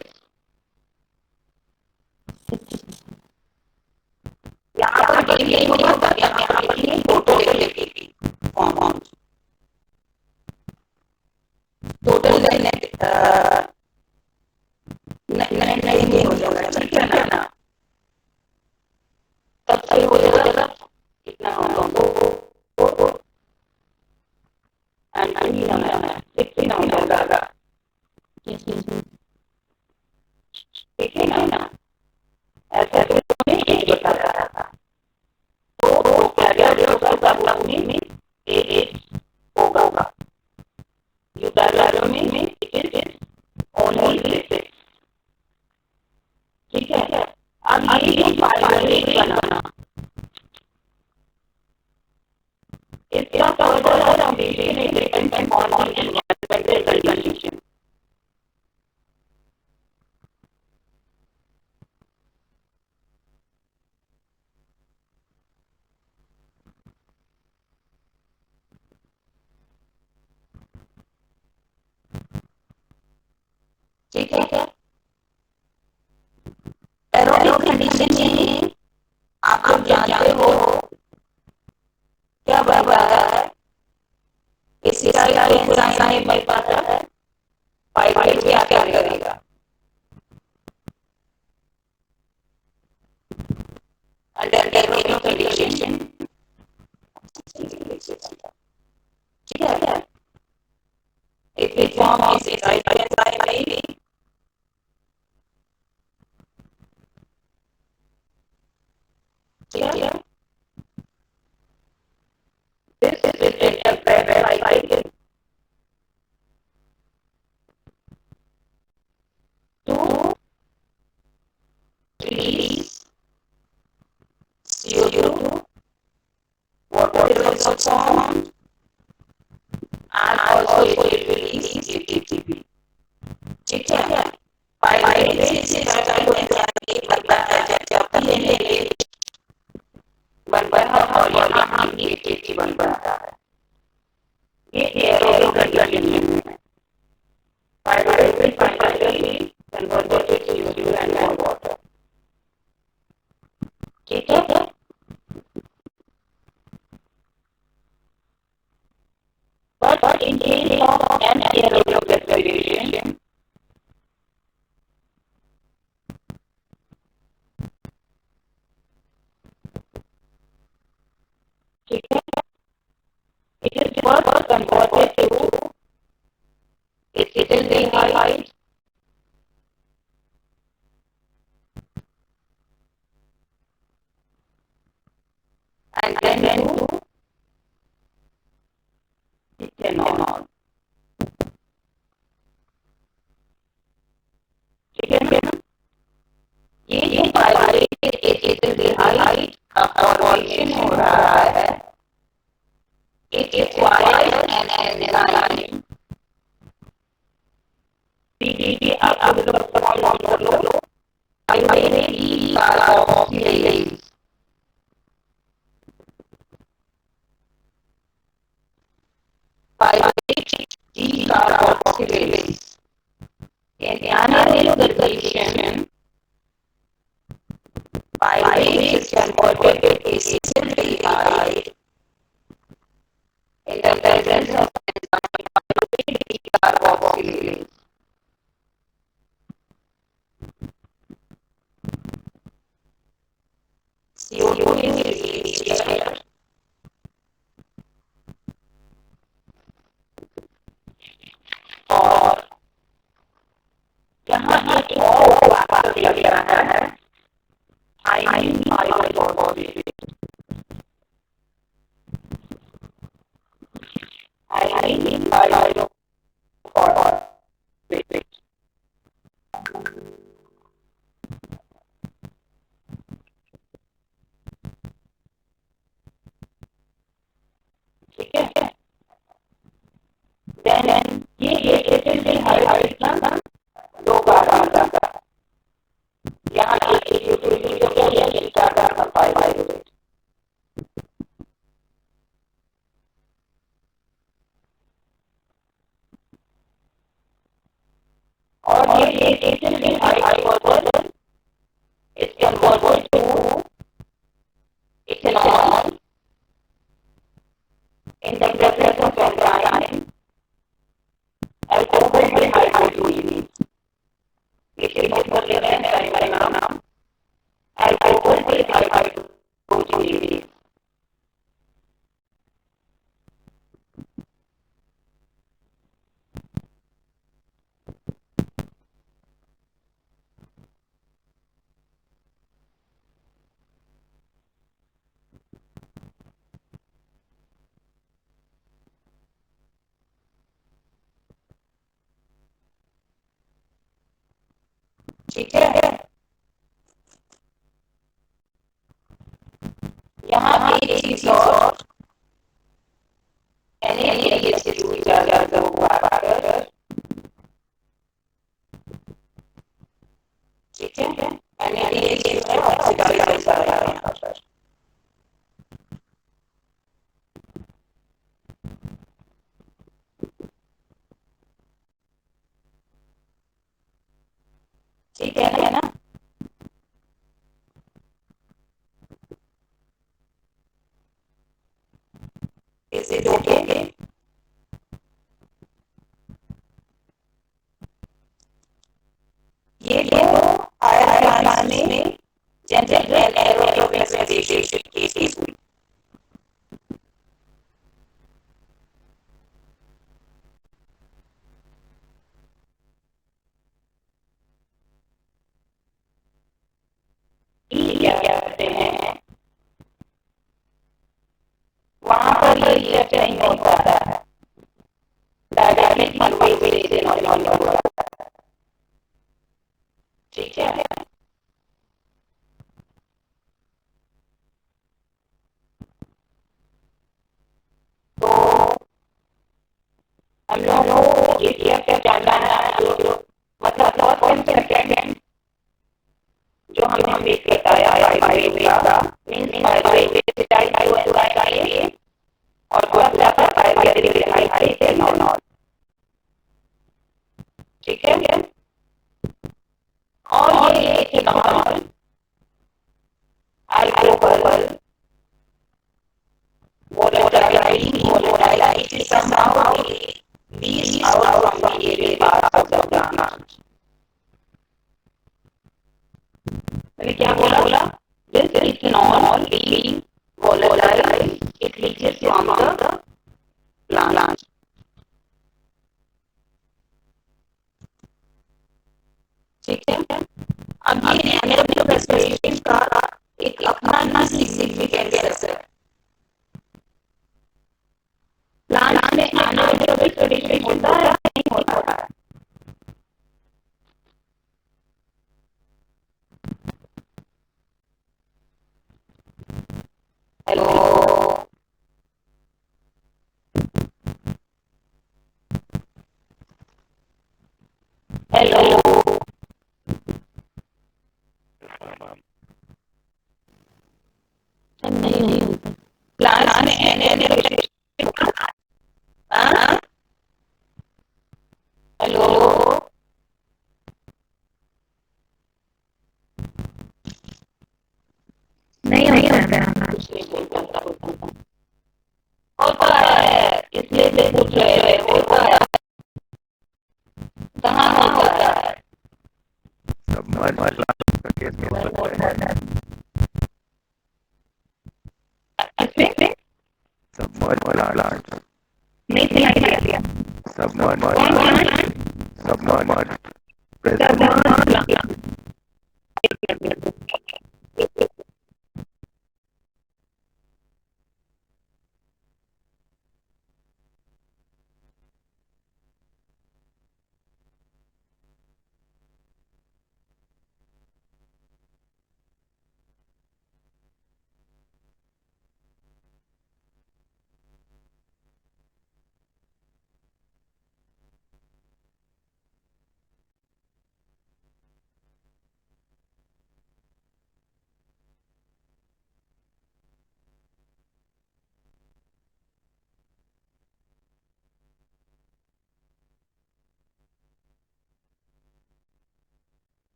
A: यहाँ पर ये होगा, यहाँ पर टोटल एटीपी फॉर्म टोटल नहीं हो जाएगा। ठीक है ना? तब से हो जाएगा कितना होगा, कितना हो जाएगा। ठीक है ना? ऐसा एक बता रहा था, तो क्या होगा में एक होगा, यूकैरियोट में ओनली। ठीक है, अब ये पाइरुवेट बनाना, इसका further updation is dependent on environmental condition. ठीक है, एरोबिक कंडीशन में आप लोग जानते हो क्या बनता है, इसी नहीं बन पाता है, पाइपेट क्या करेगा, अंडर एरोबिक कंडीशन। ठीक है, if it form is maybe yeah, this is a parallel cycle to release CO2, water is also formed, and also it will release ATP। ठीक है, पाइरुवेट से स्टार्ट होता है, बनता है जब NADH बनता है और यहाँ ATP बनता है। ये एरोबिक कंडीशन में pyruvate finally converted to CO2 and water। ठीक है, but in case of anaerobic respiration, it is first converted to acetaldehyde and then to ethanol. ठीक है ना? ये जो pyruvic acetaldehyde का formation हो रहा है, it requires an enzyme. PDB आपको फॉर्म कर लो, pyruvic carboxylase. Pyruvic carboxylase. In anaerobic digestion, pyruvate is converted to acetaldehyde in the presence of enzyme pyruvate carboxylase. CO2 is released here. और यहाँ एक और बात दिया गया है, iron hydroxide. Iron hydroxide. ठीक है? Then ये acetaldehyde का दो बार आता है. यहाँ एक यूटिलिटी हो गया, या एक डाटा का पाइरुवेट. और ये acetaldehyde water is converted to ethanol in the presence of enzyme alcohol dehydrogenase. इसे नोट कर लेते हैं एंजाइम का नाम alcohol dehydrogenase. ठीक है? यहाँ एक चीज और NaCl से जुड़ जाता हुआ है. ठीक है? NaCl जो है ऑक्सीडाइज आ रहा है यहाँ पर. ठीक है ना? इसे जोड़ेंगे. ये दो आयरन में जनरल एरोबिक रेस्पिरेशन केसेस हुई. क्या कहते हैं, वहां पर ये रिएक्ट नहीं होता है, डायरेक्टली पाइरुवेट से नॉर्मल हो जाता है. ठीक है? तो हम लोगों को ये रिएक्ट जानना है, जो मतलब कौन से सेकंड जो हमने देख बताया पाइरुवेट का मींस पाइरुवेट से डाइल्यूट होना चाहिए और दूसरा पाइरुवेट डिहाइड्रेट एथेनॉल. ठीक है? और ये ethanol alcohol volatile somehow leads out from the aerial parts of the plant. मैंने क्या बोला? This ethanol being volatile, it leaches from the plant. ठीक है? अब ये anaerobic respiration का एक अपना सिग्निफिकेंस है. प्लांट में anaerobic respiration होता है या नहीं होता है? हेलो, हेलो, नहीं होता. प्लांट में anaerobic हाँ? हेलो,
G: नहीं होता है।
A: होता है, इसलिए से पूछ रहे हैं. होता है, कहाँ होता है?
D: Submerged plants का केस हो सकता है.
A: इसमें
D: Submerged plants.
A: नहीं सुनाई दिया.
D: Submerged
A: कौन
D: Submerged.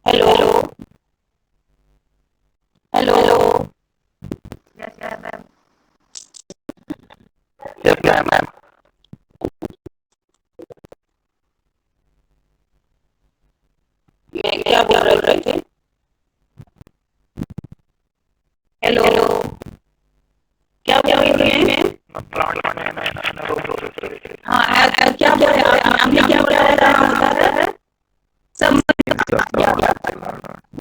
A: Hello, hello,
D: Yes, ma'am.
A: मैं क्या बोल रहे थे? हेलो, क्या बोल रहे हैं?
F: प्लांट में anaerobic respiration.
A: हाँ, क्या बोल रहे हैं? आपने क्या बताया कहाँ होता है?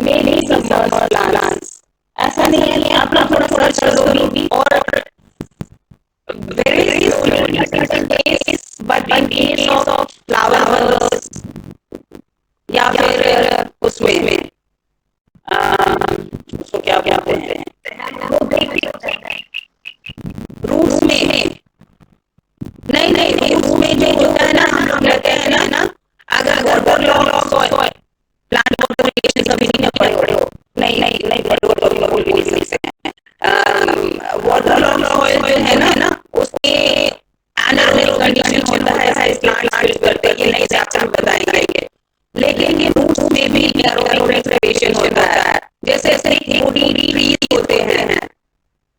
A: Mainly submerged plants. ऐसा नहीं है कि आप लोग थोड़ा सर्च करोगे और very slowly certain case, but in case of flowers या फिर उसमें उसको क्या बोलते हैं? रूट्स में नहीं रूट्स में जो होता है ना, हम लोग कहते हैं ना, अगर water log soil, plant water irrigation कभी नहीं पढ़े हो. नहीं पढ़े हो तो बोल भी नहीं सकते हैं. वाटर लॉग सॉइल जो है ना, उसमें एनारोबिक कंडीशन होता है, ऐसा इस प्लांट फील करते हैं. ये नहीं से आपको बताएंगे. लेकिन ये रूट्स में भी एनारोबिक रेस्पिरेशन होता है. जैसे बॉडी ट्रीज होते हैं,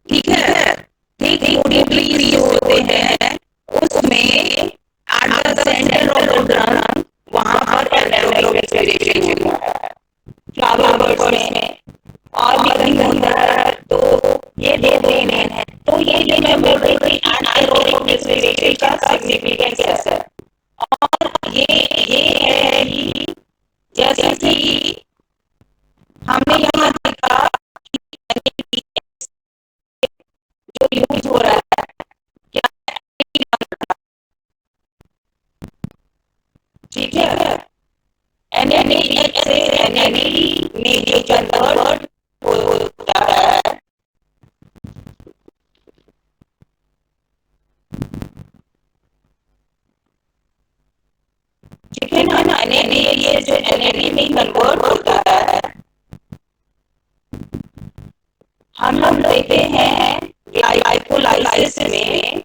A: ठीक है, बॉडी ट्रीज जो होते हैं उसमें at the centre of the drum वहां पर एनारोबिक रेस्पिरेशन होता है. फ्लावर बर्ड्स में और भी कहीं होता है. तो ये दो मेन है. तो ये जो मैं बोल रही थी एनारोबिक रेस्पिरेशन का सिग्निफिकेंस है. और ये है कि जैसे कि हमने यहाँ देखा जो यूज हो रहा है, क्या ठीक है. NaDH से NAD में जो कन्वर्ट होता है ठीक है ना, NADH जो एनएडी में कन्वर्ट होता है, हम लोग लेते हैं ग्लाइकोलाइसिस में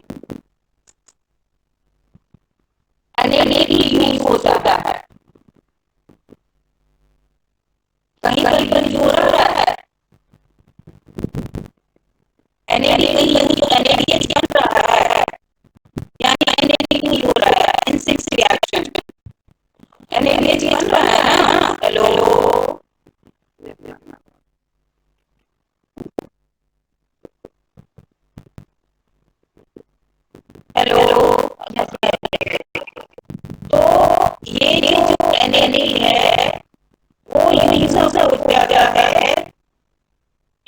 A: NAD यूज होता है। कहीं कहीं हो रहा है NAD कहीं NADH बन रहा है, यानी NAD नहीं हो रहा है, N6 रिएक्शन NADH बन रहा है ना। हेलो हेलो, तो ये जो NAD है वो यूज होता है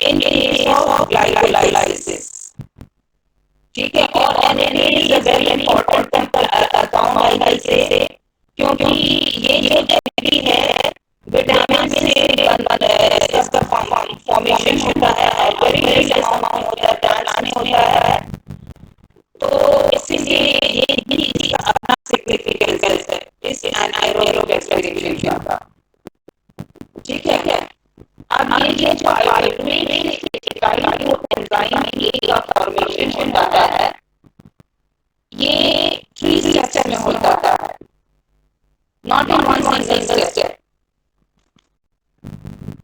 A: इन केस ऑफ ग्लाइकोलाइसिस। ठीक है, और NAD is a very important compound से, क्योंकि ये जो NAD है विटामिन से इसका फॉर्मेशन होता है और वेरी अमाउंट होता है, प्लांट्स में होता है, तो इसलिए ये भी इसका अपना सिग्निफिकेंस है इस एनाएरोबिक रेस्पिरेशन का। ठीक है, अब ये जो पाइरुवेट इकाई जो एंजाइम का फॉर्मेशन होता है, ये 3 स्टेप्स में होता है, not in one single step.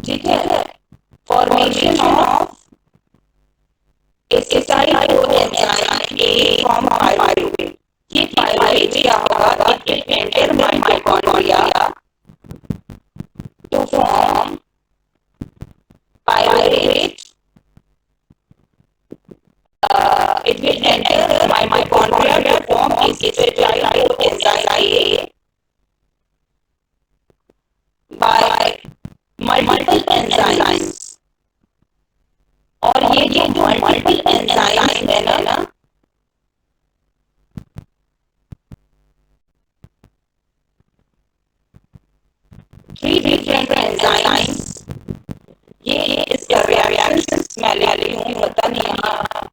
A: ठीक है, formation of acetyl coenzyme A from pyruvate. ये पाइरुवेट क्या होगा, it will enter mitochondria to form pyruvate. It will enter my mitochondria to form acetyl coenzyme by multiple enzymes. और ये जो multiple enzymes है ना, three different enzymes, ये इसका रिएक्शन मैं ले रही हूँ, पता नहीं यहाँ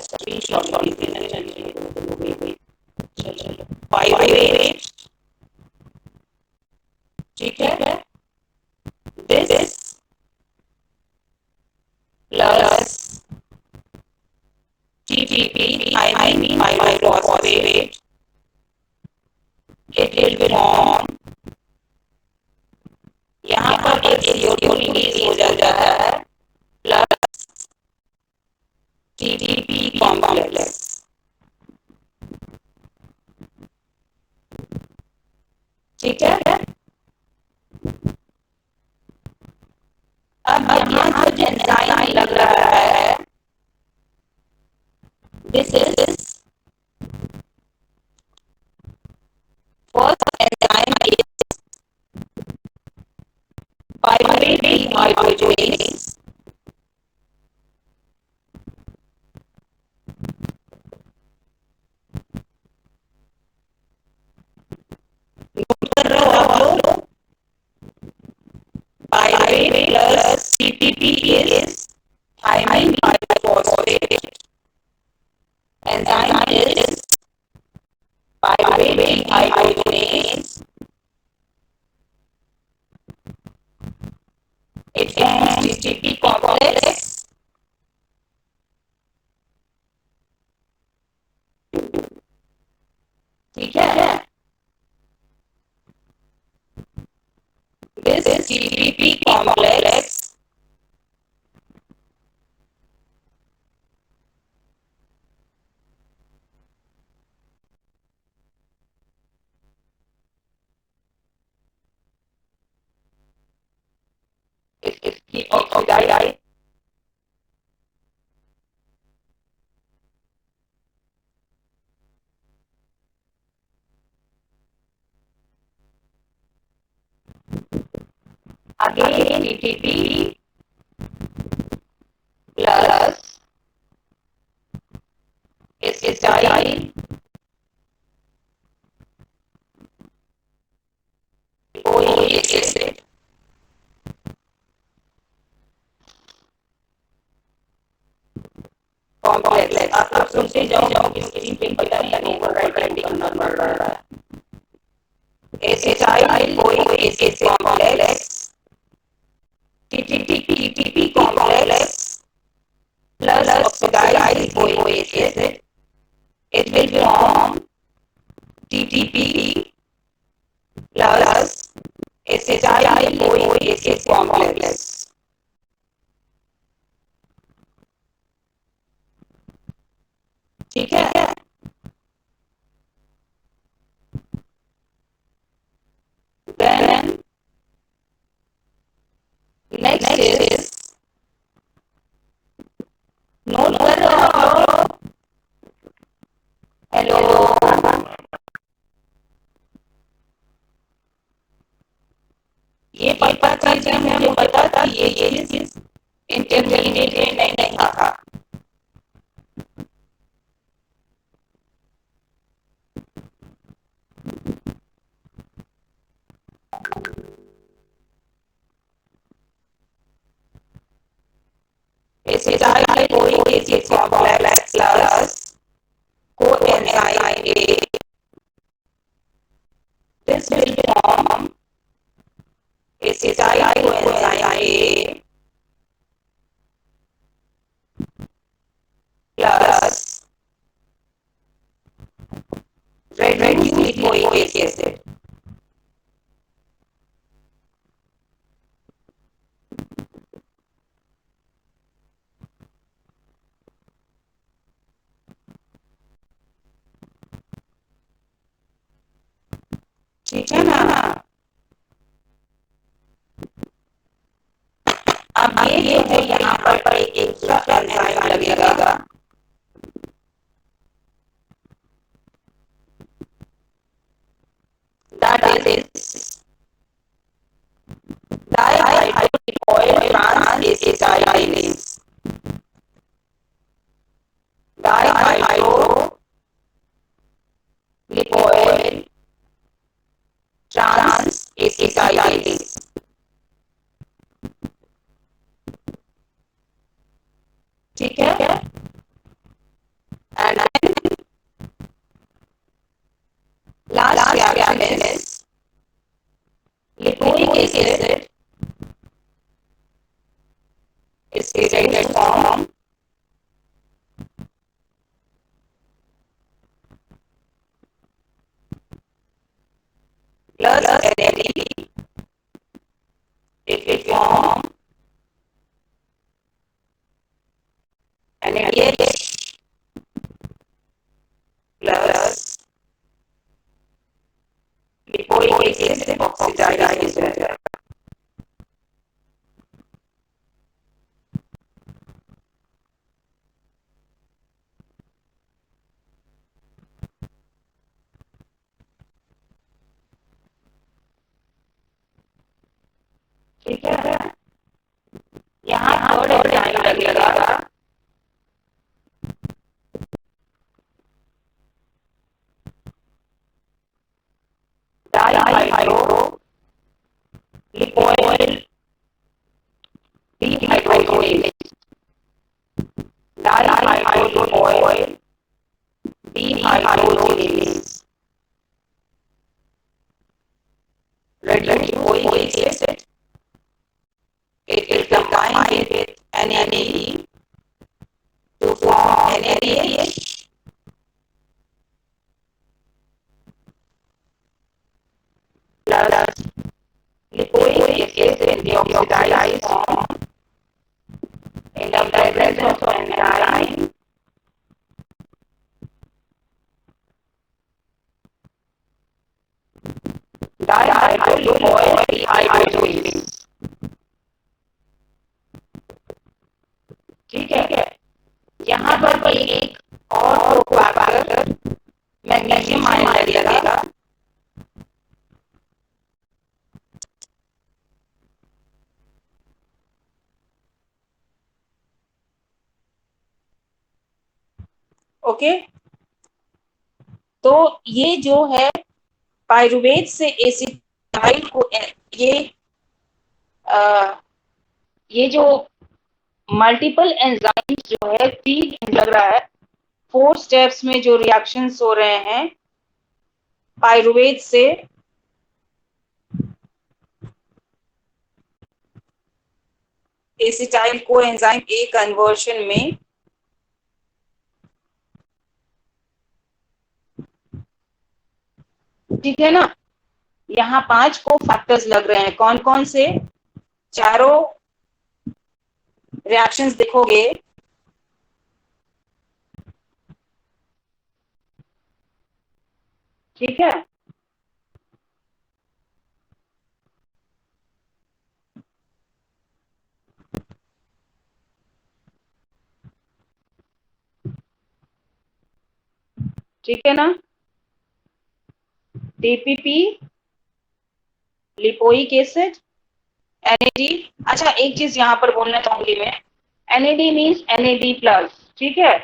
A: स्क्रीनशॉट भी देना चाहिए। चलो पाइरुवेट, ठीक है, this plus TTP thiamine pyrophosphate, it will form, यहाँ पर एक CO2 रिलीज हो जाता है प्लस TTP कॉम्प्लेक्स। ठीक है, अब यहाँ जो एंजाइम लग रहा है, this is first enzyme is pyruvate dehydrogenase. Note कर रहे हो आप लोग, pyruvate plus CPP is thiamine pyrophosphate. Enzyme is pyruvate dehydrogenase. It forms TTP complex. ठीक है, this TTP complex इसकी oxidize again TTP plus acetyl COOH acid. Complex आप सुनते जाओ, स्क्रीन पे पता नहीं ओवर राइटिंग करना पड़ रहा है। acetyl-CoIc acid complex, TTP complex plus oxidized lipoic acid. It will form TTP plus acetyl-lipoic acid complex. ठीक है? Then next is नोट कर रहे हो आप लोग? हेलो, ये पता चीजें मुझे पता था, ये चीज इंटरमीडिएट में नहीं देखा था. acetyl-lipoic acid complex plus coenzyme A. This will form acetyl-coenzyme A plus reduced lipoic acid. ठीक है ना? अब ये जो है यहाँ पर एक एक्स्ट्रा एंजाइम लगेगा. That is dihydrolipoyl transacetylase. Dihydrolipoyl transacetylase. ठीक है? And then last reaction is lipoic acid is reduced form plus NAD. It will form NADH plus lipoic acid oxidized. ठीक है? यहाँ थर्ड एंजाइम लगेगा. dihydrolipoyl dehydrogenase. Dihydrolipoyl dehydrogenase. Reduced lipoic acid. It will combine with NAD to form NADH. Plus lipoic acid in the oxidized form in the presence of enzyme dihydrolipoyl dehydrogenase. ठीक है? यहाँ पर भी एक और cofactor magnesium ion लगेगा. Okay, तो ये जो है पाइरुवेट से एसिटाइल को ये जो मल्टीपल एंजाइम्स जो है 3 लग रहा है 4 स्टेप्स में जो रिएक्शंस हो रहे हैं पाइरुवेट से एसिटाइल कोएंजाइम ए कन्वर्शन में ठीक है ना। यहाँ 5 को फैक्टर्स लग रहे हैं, कौन कौन से? चारों रिएक्शंस देखोगे ठीक है। ठीक है ना। TPP, lipoic acid, NAD. अच्छा एक चीज यहाँ पर बोलना चाहूंगी मैं, एनएडी मीन्स एनएडी प्लस, ठीक है।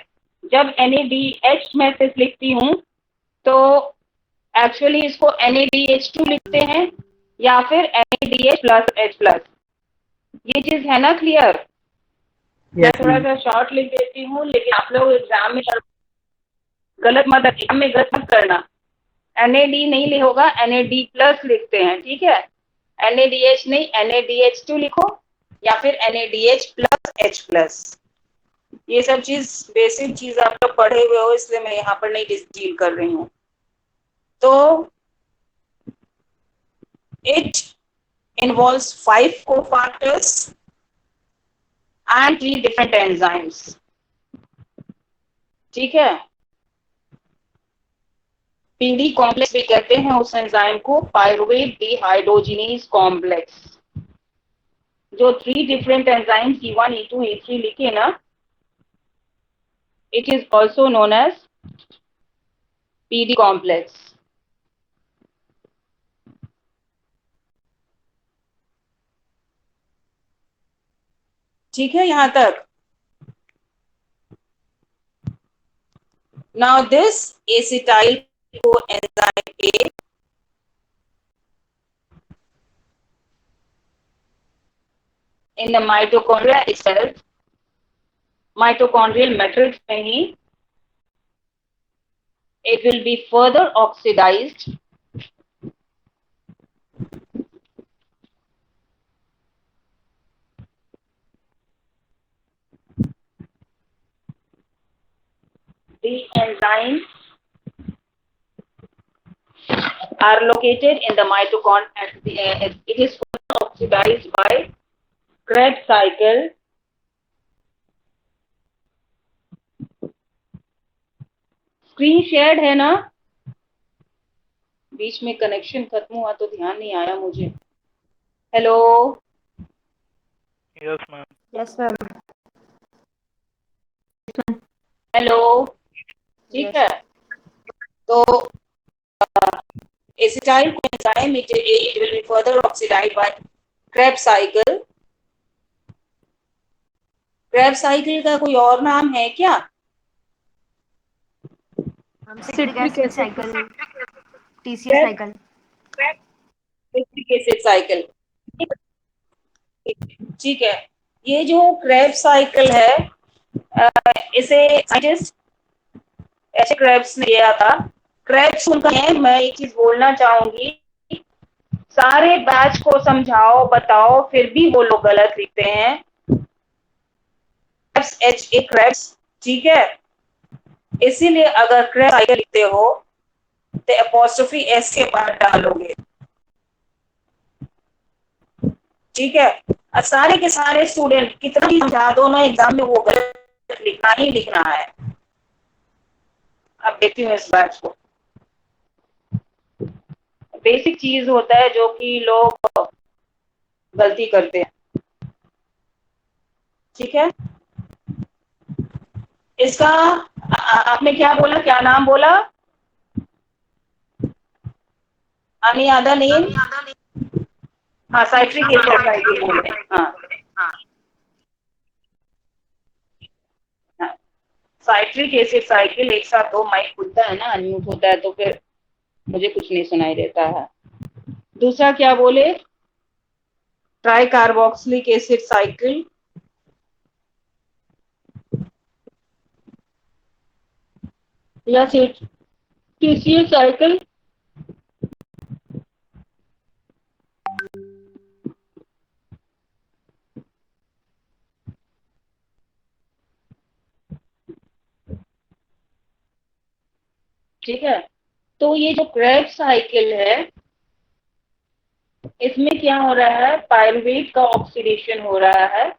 A: जब NaDH मैं सिर्फ लिखती हूँ तो एक्चुअली इसको NaDH2 लिखते हैं या फिर NaDH प्लस H प्लस। ये चीज है ना क्लियर? मैं थोड़ा सा शॉर्ट लिख देती हूँ, लेकिन आप लोग एग्जाम में गलत मत, एग्जाम में गलत मत करना। NaD नहीं होगा, NaD प्लस लिखते हैं, ठीक है। NaDH नहीं, NaDH2 लिखो या फिर NaDH प्लस H प्लस। ये सब चीज बेसिक चीज आप लोग पढ़े हुए हो, इसलिए मैं यहाँ पर नहीं डील कर रही हूँ। तो it involves 5 cofactors and 3 different enzymes, ठीक है। पीडी कॉम्प्लेक्स भी कहते हैं उस एंजाइम को, पायरुवेट डिहाइड्रोजिनेज कॉम्प्लेक्स। जो 3 different enzyme E1, E2, E3 लिखे ना, it is also known as PD complex. ठीक है यहां तक। Now this acetyl coenzyme A in the mitochondria itself, mitochondrial matrix में ही it will be further oxidized the enzymes are located in the mitochondria. It is further oxidized by Krebs cycle screen shared है ना? बीच में connection खत्म हुआ तो ध्यान नहीं आया मुझे। Hello
F: Yes, ma'am.
B: Yes ma'am.
A: Hello, ठीक है। तो acetyl coenzyme it will be further oxidized by Krebs cycle। Krebs cycle का कोई और नाम है क्या?
B: Citric acid cycle, TCA cycle.
A: Citric acid cycle, ठीक है। ये जो Krebs साइकिल है, इसे साइंटिस्ट ऐसे क्रेब्स ने किया था। क्रेब्स उनका है, मैं एक चीज बोलना चाहूंगी, सारे बैच को समझाओ बताओ फिर भी वो लोग गलत लिखते हैं। HA क्रेब्स, ठीक है। इसीलिए अगर क्रेब्स साइकिल लिखते हो तो एपोस्ट्रोफी S के बाद डालोगे, ठीक है। और सारे के सारे स्टूडेंट कितना भी समझा दो ना, एग्जाम में वो गलत लिखना ही लिखना है। अब देखती हूँ इस बैच को। बेसिक चीज होता है जो कि लोग गलती करते हैं, ठीक है। इसका आपने क्या बोला, क्या नाम बोला? any other name? हाँ, साइट्रिक एसिड साइकिल बोल रहे हैं। हाँ, साइट्रिक एसिड साइकिल। एक साथ दो माइक खुलता है ना, अनम्यूट होता है तो फिर मुझे कुछ नहीं सुनाई देता है। दूसरा क्या बोले? ट्राई कार्बोक्सिलिक एसिड साइकिल, या TCA साइकिल। ठीक है। तो ये जो क्रेब्स साइकिल है, इसमें क्या हो रहा है, पायरुवेट का ऑक्सीडेशन हो रहा है,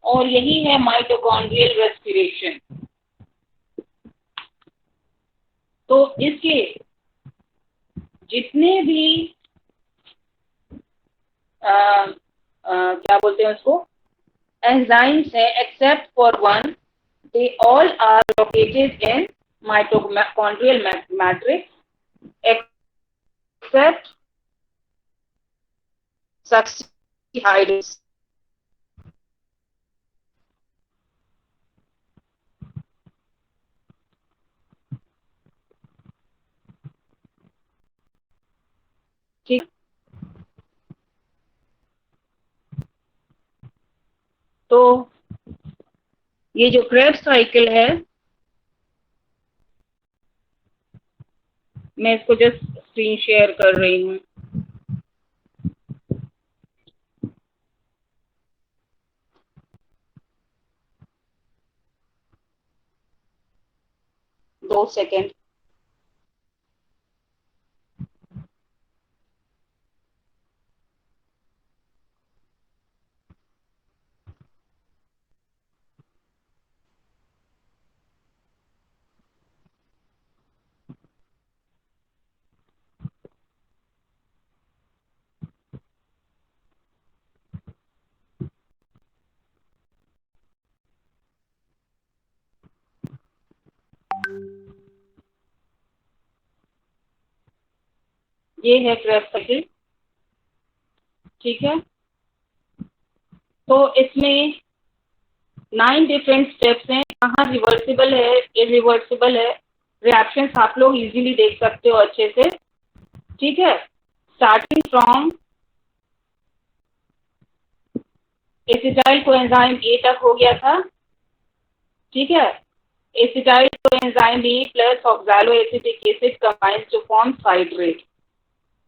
A: और यही है माइटोकॉन्ड्रियल रेस्पिरेशन। तो इसके जितने भी क्या बोलते हैं उसको, एंजाइम्स हैं, except for one, they all are located in mitochondrial matrix except succinylase. ठीक, तो ये जो क्रेब्स साइकिल है, मैं इसको जस्ट स्क्रीन शेयर कर रही हूँ। दो सेकेंड। ये है क्रेब्स साइकिल, ठीक है। तो इसमें 9 डिफरेंट स्टेप्स हैं, कहाँ रिवर्सिबल है, इरिवर्सिबल है, रिएक्शंस आप लोग इजीली देख सकते हो अच्छे से, ठीक है। Starting from acetyl coenzyme A तक हो गया था, ठीक है। Acetyl coenzyme A plus oxaloacetic acid combines to form citrate,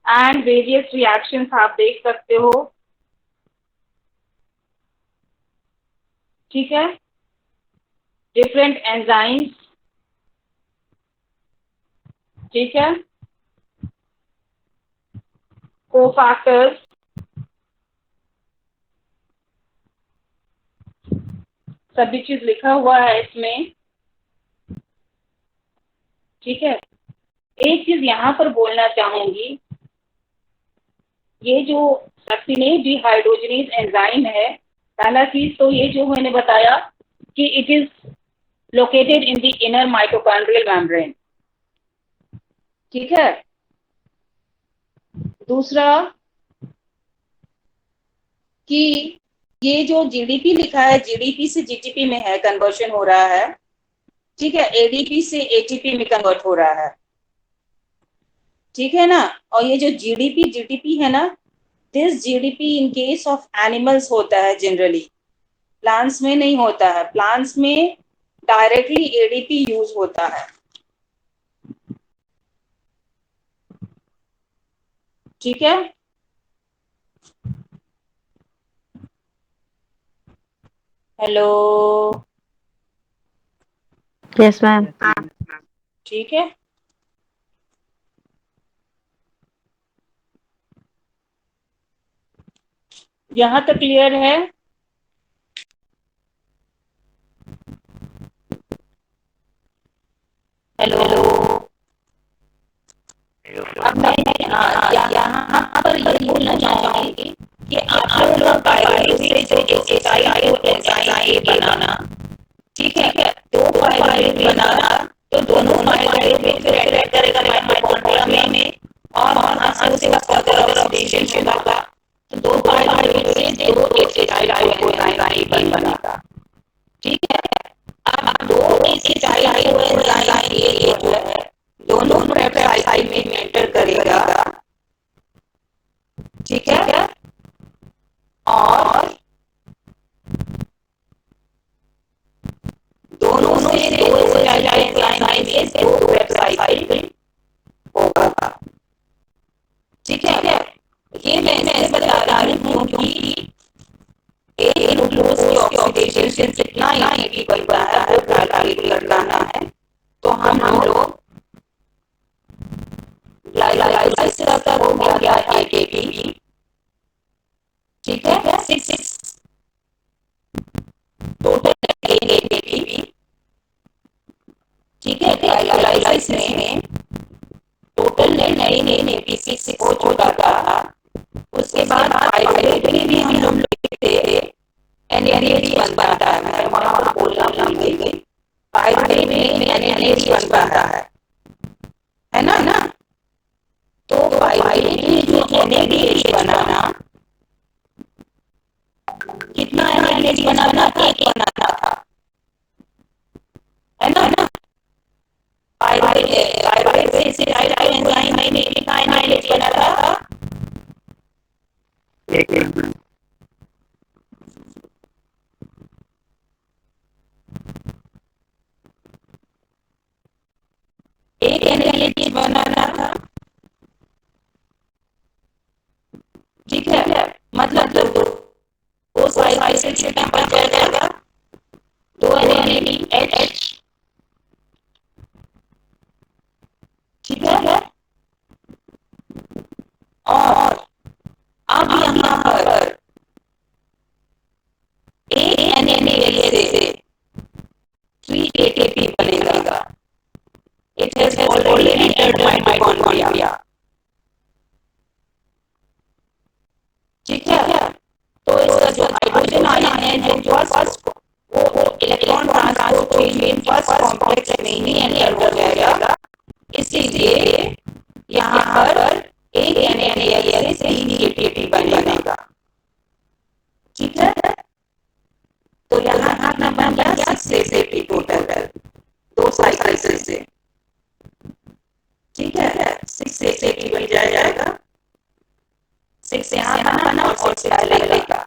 A: and various reactions आप देख सकते हो, ठीक है। डिफरेंट एंजाइम्स, ठीक है, कोफैक्टर्स, सभी चीज लिखा हुआ है इसमें, ठीक है। एक चीज यहाँ पर बोलना चाहूंगी, ये जो सक्सिनेज डिहाइड्रोजनेज एंजाइम है, पहला चीज तो ये जो मैंने बताया कि it is located in the inner mitochondrial membrane, ठीक है। दूसरा कि ये जो जीडीपी लिखा है, जीडीपी से जीटीपी में है कन्वर्शन हो रहा है, ठीक है। एडीपी से एटीपी में कन्वर्ट हो रहा है, ठीक है ना। और ये जो जीडीपी जीटीपी है ना, this GDP in case of animals होता है जनरली, प्लांट्स में नहीं होता है। प्लांट्स में डायरेक्टली एडीपी यूज होता है, ठीक है। Hello,
B: yes ma'am.
A: ठीक है। यहाँ तक क्लियर है? हेलो, अब मैं यहाँ पर ये बोलना चाहूंगी कि आप लोग पायरुवेट से जो एसिटाइल कोएंजाइम बनाना, ठीक है, दो पायरुवेट बनाना, तो दोनों पायरुवेट फिर एंटर करेगा माइटोकॉन्ड्रिया में, और वहां से उसे फर्दर ऑक्सीडेशन होगा, तो दो पायरुवेट से दो एसिटाइल कोएंजाइम बनेगा, ठीक है। अब दो एसिटाइल कोएंजाइम ये जो है दोनों पेप्टाइड में एंटर करेगा, ठीक है। और दोनों से दो एसिटाइल कोएंजाइम से दो पेप्टाइड होगा, ठीक है। ये मैंने बता रही हूँ क्योंकि एक ग्लूकोज की ऑक्सीडेशन से कितना एटीपी बनता है वो कैलकुलेट करना है। तो हम लोग ग्लाइकोलाइसिस का हो गया एटीपी, ठीक है, 6 टोटल एटीपी, ठीक है। ग्लाइकोलाइसिस में टोटल नए एटीपी हो चुका था। उसके बाद पाइरुवेट में भी हम लोग लिखते NADH बनता है, वहां बोलना भूल गई। पाइरुवेट में NADH बनता है ना। तो पाइरुवेट में जो NADH बनाना, कितना NADH बनाना था? एक बनाना था, है ना। पाइरुवेट से एंजाइम में कितना NADH बना था?
F: एक
A: NADH बनाना था, ठीक है। मतलब दो साइड से टेम्परेचर जाएगा, 2 NADH, ठीक है। और अब यहाँ पर एक NADH से 3 ATP बनेगा। It has already entered mitochondria, ठीक है। तो इसका जो हाइड्रोजन आयन है जो फर्स्ट वो electron transport chain first complex में ही एंटर हो जाएगा। इसीलिए यहाँ पर एक NADH से 3 ATP बनेगा, ठीक है। तो यहाँ बन गया 6 ATP टोटल, 2 साइकिल से, ठीक है। 6 ATP बन जाएगा, 6 यहाँ बना और 6 पहले का।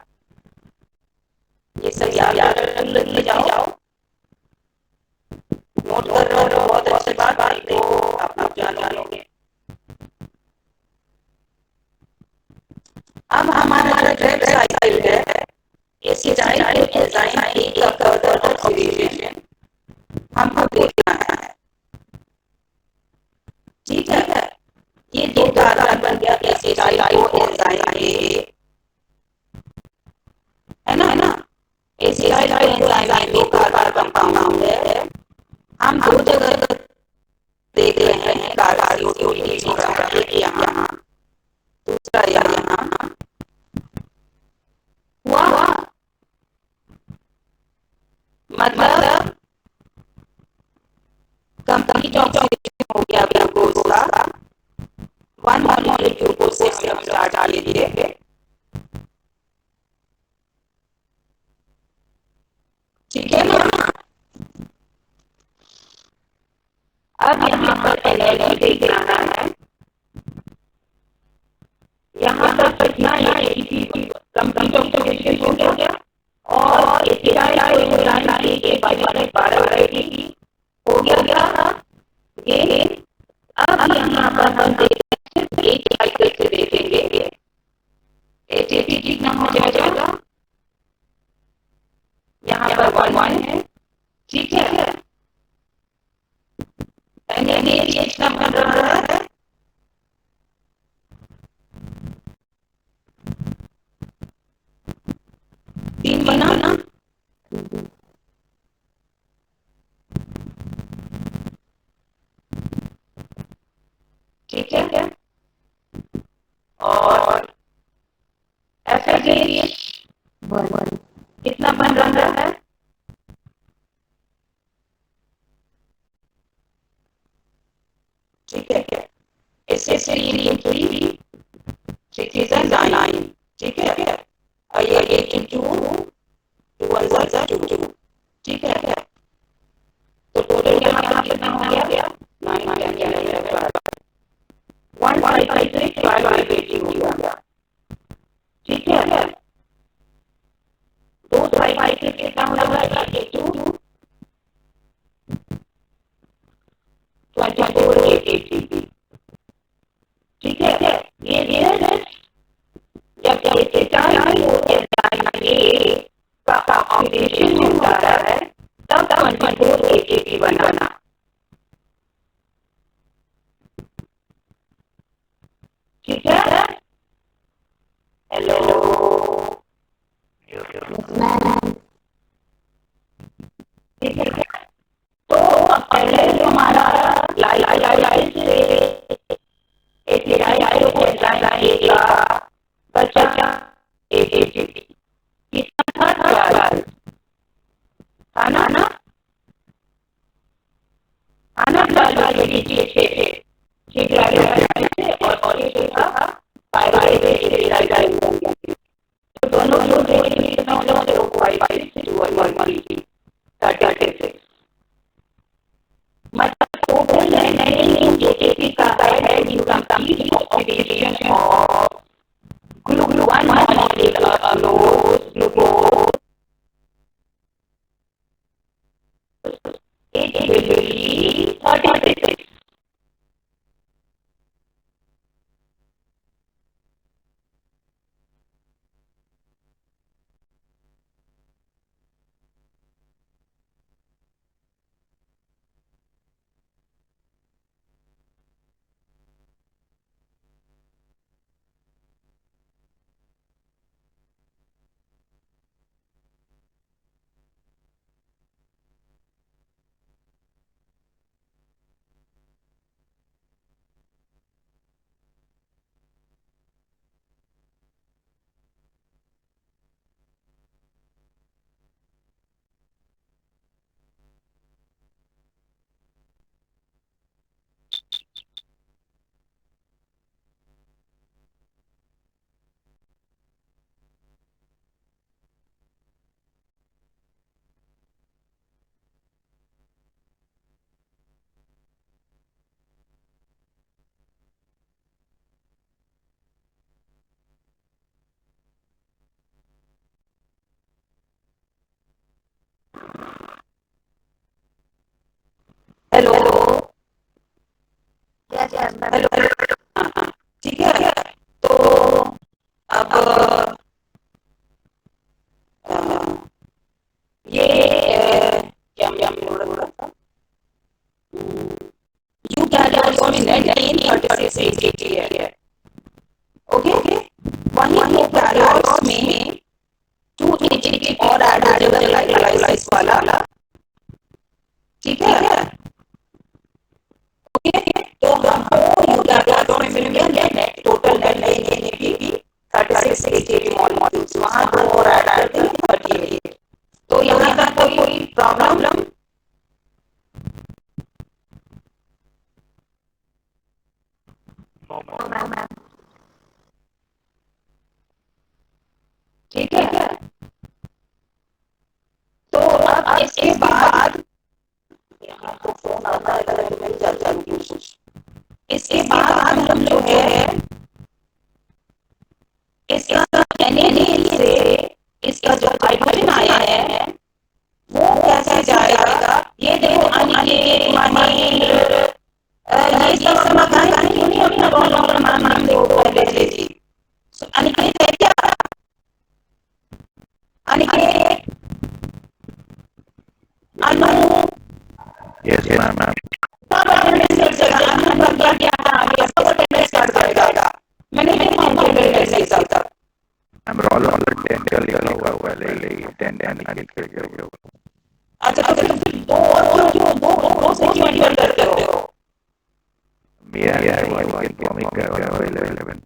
A: ये सब याद ले जाओ, नोट कर रहे हो, बहुत अच्छी बात है, देखो आप लोग जान लोगे। अब हमारा जो क्रेब्स साइकिल है, इस साइकिल को एंजाइम ए का फर्दर ऑक्सीडेशन हमको देखना है, ठीक है। ये 2 कार्बन बन गया एसिटाइल एंजाइम ए, है ना। एसिटाइल एंजाइम 2 कार्बन कंपाउंड है। हम 2 जगह देख रहे हैं कार्बोक्सिलेशन का, एक यहाँ, दूसरा यहाँ हुआ। मतलब कंप्लीट ऑक्सीडेशन हो गया ग्लूकोज का। 1 मॉलिक्यूल ग्लूकोज से हम लोग स्टार्ट किए, ठीक है ना। अब यहाँ पर एनर्जी देख रहा है, यहाँ पर कितना एटीपी कंप्लीट ऑक्सीडेशन हो गया और एसिटाइल एंजाइम के बजाय 12 एटीपी हो गया था। ये अब यहाँ पर हम देखेंगे एक साइकिल से देखेंगे एटीपी कितना हो जाएगा। यहाँ पर 1 है, ठीक है। NADH कितना बन रहा है? तीन बना ना, ठीक है। और FADH कितना बन रहा है? ठीक है। इससे ये 9, ठीक है। और ये 8 2 2, ठीक है। तो टोटल यहाँ पर कितना हो गया? 9 1 5 6 12 18 हो गया, ठीक है। 2 5 6 कितना हो जाएगा? 2 24 ATP, ठीक है। ये जब एसिटाइल एंजाइम ए का ऑक्सीडेशन होता है तब 24 ATP बनाना। ठीक है? हेलो, ठीक है। तो पहले जो हमारा लाइलाइज से एटीआई को लाइला बचा ATP कितना था 12 था ना आना 12 ATP थे। ठीक लाइलाइज से और ये था पायराइड एटीआई। तो दोनों जो कितना होता है 5 से 1 36 मतलब टोटल नहीं ATP का है income oxidation of glucose ATP 36। Hello hello, ठीक है। तो अब ये क्या बोल रहा था यू कैरियर्स में नेट 36 ATP है। ओके, वहीं कैरियर्स में 2 ATP और ऐड हो जाएगा लाइलाइसिस वाला। ठीक है? तो हमको यूरिया में मिल गया net total ATP 36 ATP molecules, वहां 2 और ऐड करते हैं 38। तो यहाँ तक कोई प्रॉब्लम? ठीक है। तो अब इसके बाद यहाँ तो फोन आता है तो मैं चल इसके बाद हम जो है इसका NADH से इसका जो हाइड्रोजन आया है वो कैसे जाएगा? ये देखो अनिकेत, महेंद्र, ये सब समाधान क्यों नहीं अपना रोल नंबर मान दो पहले जी। अनिकेत है क्या? अनिकेत, अनु,
F: Yes, ma'am.
A: सब अटेंडेंस कर जाएगा। अनु बंदा क्या आगे सब अटेंडेंस कर जाएगा। मैंने नहीं मानता अटेंडेंस नहीं चलता।
F: I'm roll on the 10 का लिखा हुआ है ले 10 का लिख के
A: अच्छा तो फिर दो से क्यों एंटर करते हो?
F: मेरा है वाला कॉमिक का 11।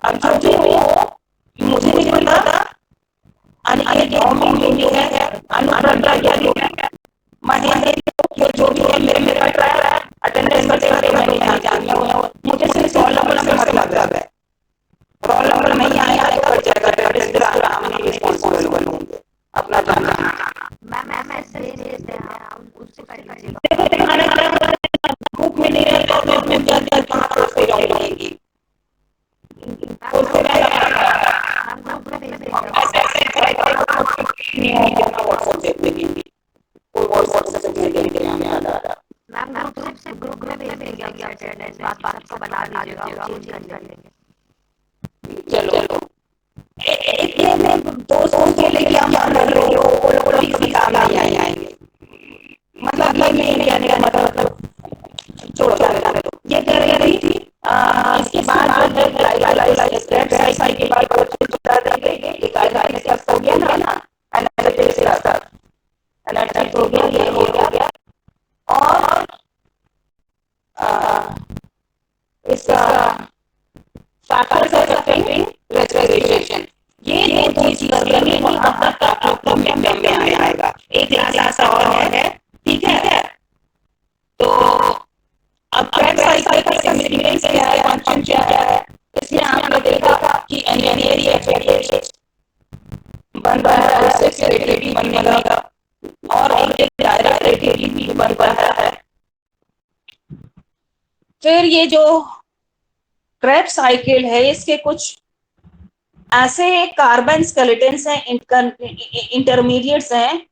A: अब जो भी हो मुझे नहीं पता। अनिकेत कॉमिक जो है अनुराधा क्या जो है महेंद्र ये जो भी है मेरे पास अटेंडेंस करते मैं नहीं जानता हूँ। मुझे सिर्फ रोल नंबर से मतलब है। रोल नंबर नहीं आएगा कर जाएगा अटेंडेंस हम नहीं रिस्पांसिबल होंगे अपना जानना।
B: मैम ऐसे देते हैं हम उससे कर लीजिएगा।
A: देखो तुम्हारे ग्रुप में नहीं रहता तो मैं क्या कहाँ पे जाऊंगी? उससे
B: हम ग्रुप में भेज देंगे।
A: नहीं होगी ना व्हाट्सएप देख लेंगे कोई व्हाट्सएप से भेज देंगे हमें याद आ रहा।
B: मैम ग्रुप में भेज देंगे अटेंडेंस बात को बना लीजिएगा चेंज कर लेंगे।
A: चलो एक में दोस्तों के लिए क्या मान लो आएंगे। मतलब ये नहीं कहने का मतलब छोड़ो जाने दो। ये कह रही थी इसके बाद जो है ग्लाइकोलाइसिस के बाद प्रोटीन बता देंगे ये ग्लाइकोलाइसिस हो गया ना एनर्जी से आता एनर्जी हो गया ये हो गया और इसका फैक्टर्स ऑफ अफेक्टिंग रेस्पिरेशन ये दो चीज करने वहां तक आप लोग में आएगा। एक क्लास ऐसा और है, ठीक है। तो अब क्रेब्स साइकिल का सिग्निफिकेंस क्या है, फंक्शन क्या है, इसमें आपने देखा कि एनएनएरी एफएच बन रहा है, उससे सेक्रेटरी बनने का और एक डायरेक्ट रेटिविटी बन रहा है। फिर ये जो क्रेब्स साइकिल है इसके कुछ ऐसे कार्बन स्केलेटन्स हैं, इंटरमीडिएट्स हैं,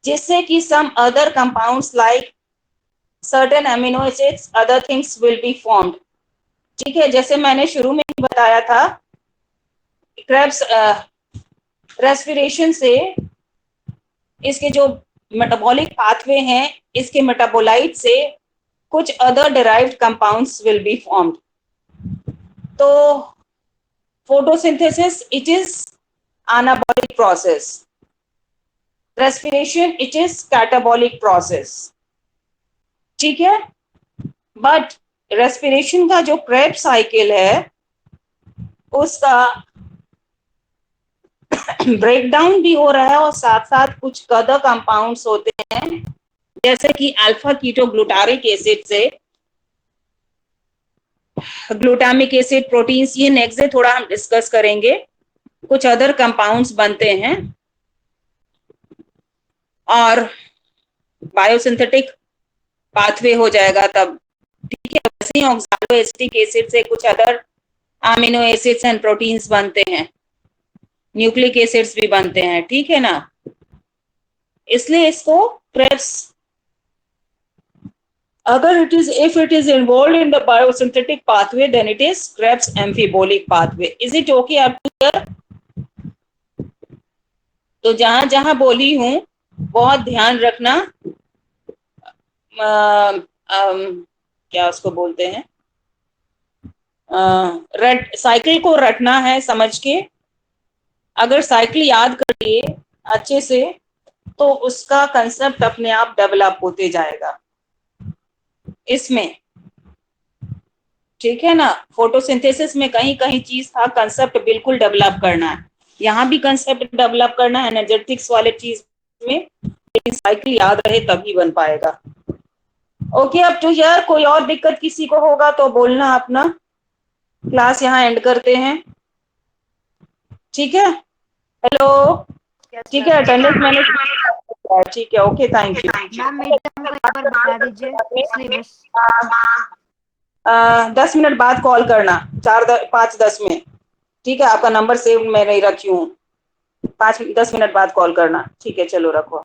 A: जिससे कि some other compounds like certain amino acids other things will be formed. ठीक है, जैसे मैंने शुरू में ही बताया था, क्रेब्स रेस्पिरेशन से इसके जो मेटाबॉलिक पाथवे हैं, इसके मेटाबोलाइट से कुछ other derived compounds will be formed. तो photosynthesis it is anabolic process, respiration it is catabolic process, ठीक है। बट रेस्पिरेशन का जो क्रेब्स साइकिल है उसका ब्रेकडाउन भी हो रहा है और साथ साथ कुछ अदर कंपाउंड्स होते हैं जैसे कि अल्फा कीटोग्लूटारिक एसिड से ग्लूटामिक एसिड प्रोटीन्स, ये नेक्स्ट डे थोड़ा हम डिस्कस करेंगे। कुछ अदर कंपाउंड्स बनते हैं और बायोसिंथेटिक पाथवे हो जाएगा तब, ठीक है। वैसे ही ऑक्सैलोएसिटिक एसिड से कुछ other amino acids and proteins बनते हैं, न्यूक्लिक एसिड्स भी बनते हैं, ठीक है ना। इसलिए इसको क्रेब्स, अगर if it is involved in the biosynthetic pathway then it is Krebs amphibolic pathway. Is it okay up to here? तो जहां जहां बोली हूं बहुत ध्यान रखना। क्या उसको बोलते हैं, रट साइकिल को रटना है समझ के। अगर साइकिल याद करिए अच्छे से तो उसका कंसेप्ट अपने आप डेवलप होते जाएगा इसमें, ठीक है ना। फोटोसिंथेसिस में कहीं कहीं चीज था, कंसेप्ट बिल्कुल डेवलप करना है, यहाँ भी कंसेप्ट डेवलप करना है एनर्जेटिक्स वाले चीज में, लेकिन साइकिल याद रहे तभी बन पाएगा। ओके अप टू हियर कोई और दिक्कत किसी को होगा तो बोलना, अपना क्लास यहाँ एंड करते हैं, ठीक है। हेलो, ठीक है, अटेंडेंस मैंने, ठीक है, okay, thank you.
B: Ma'am mid term को एक बार बता दीजिए सिलेबस।
A: 10 मिनट बाद कॉल करना, 5-10 में, ठीक है। आपका नंबर सेव मैं नहीं रखी हूँ, 5-10 मिनट बाद कॉल करना, ठीक है। चलो रखो।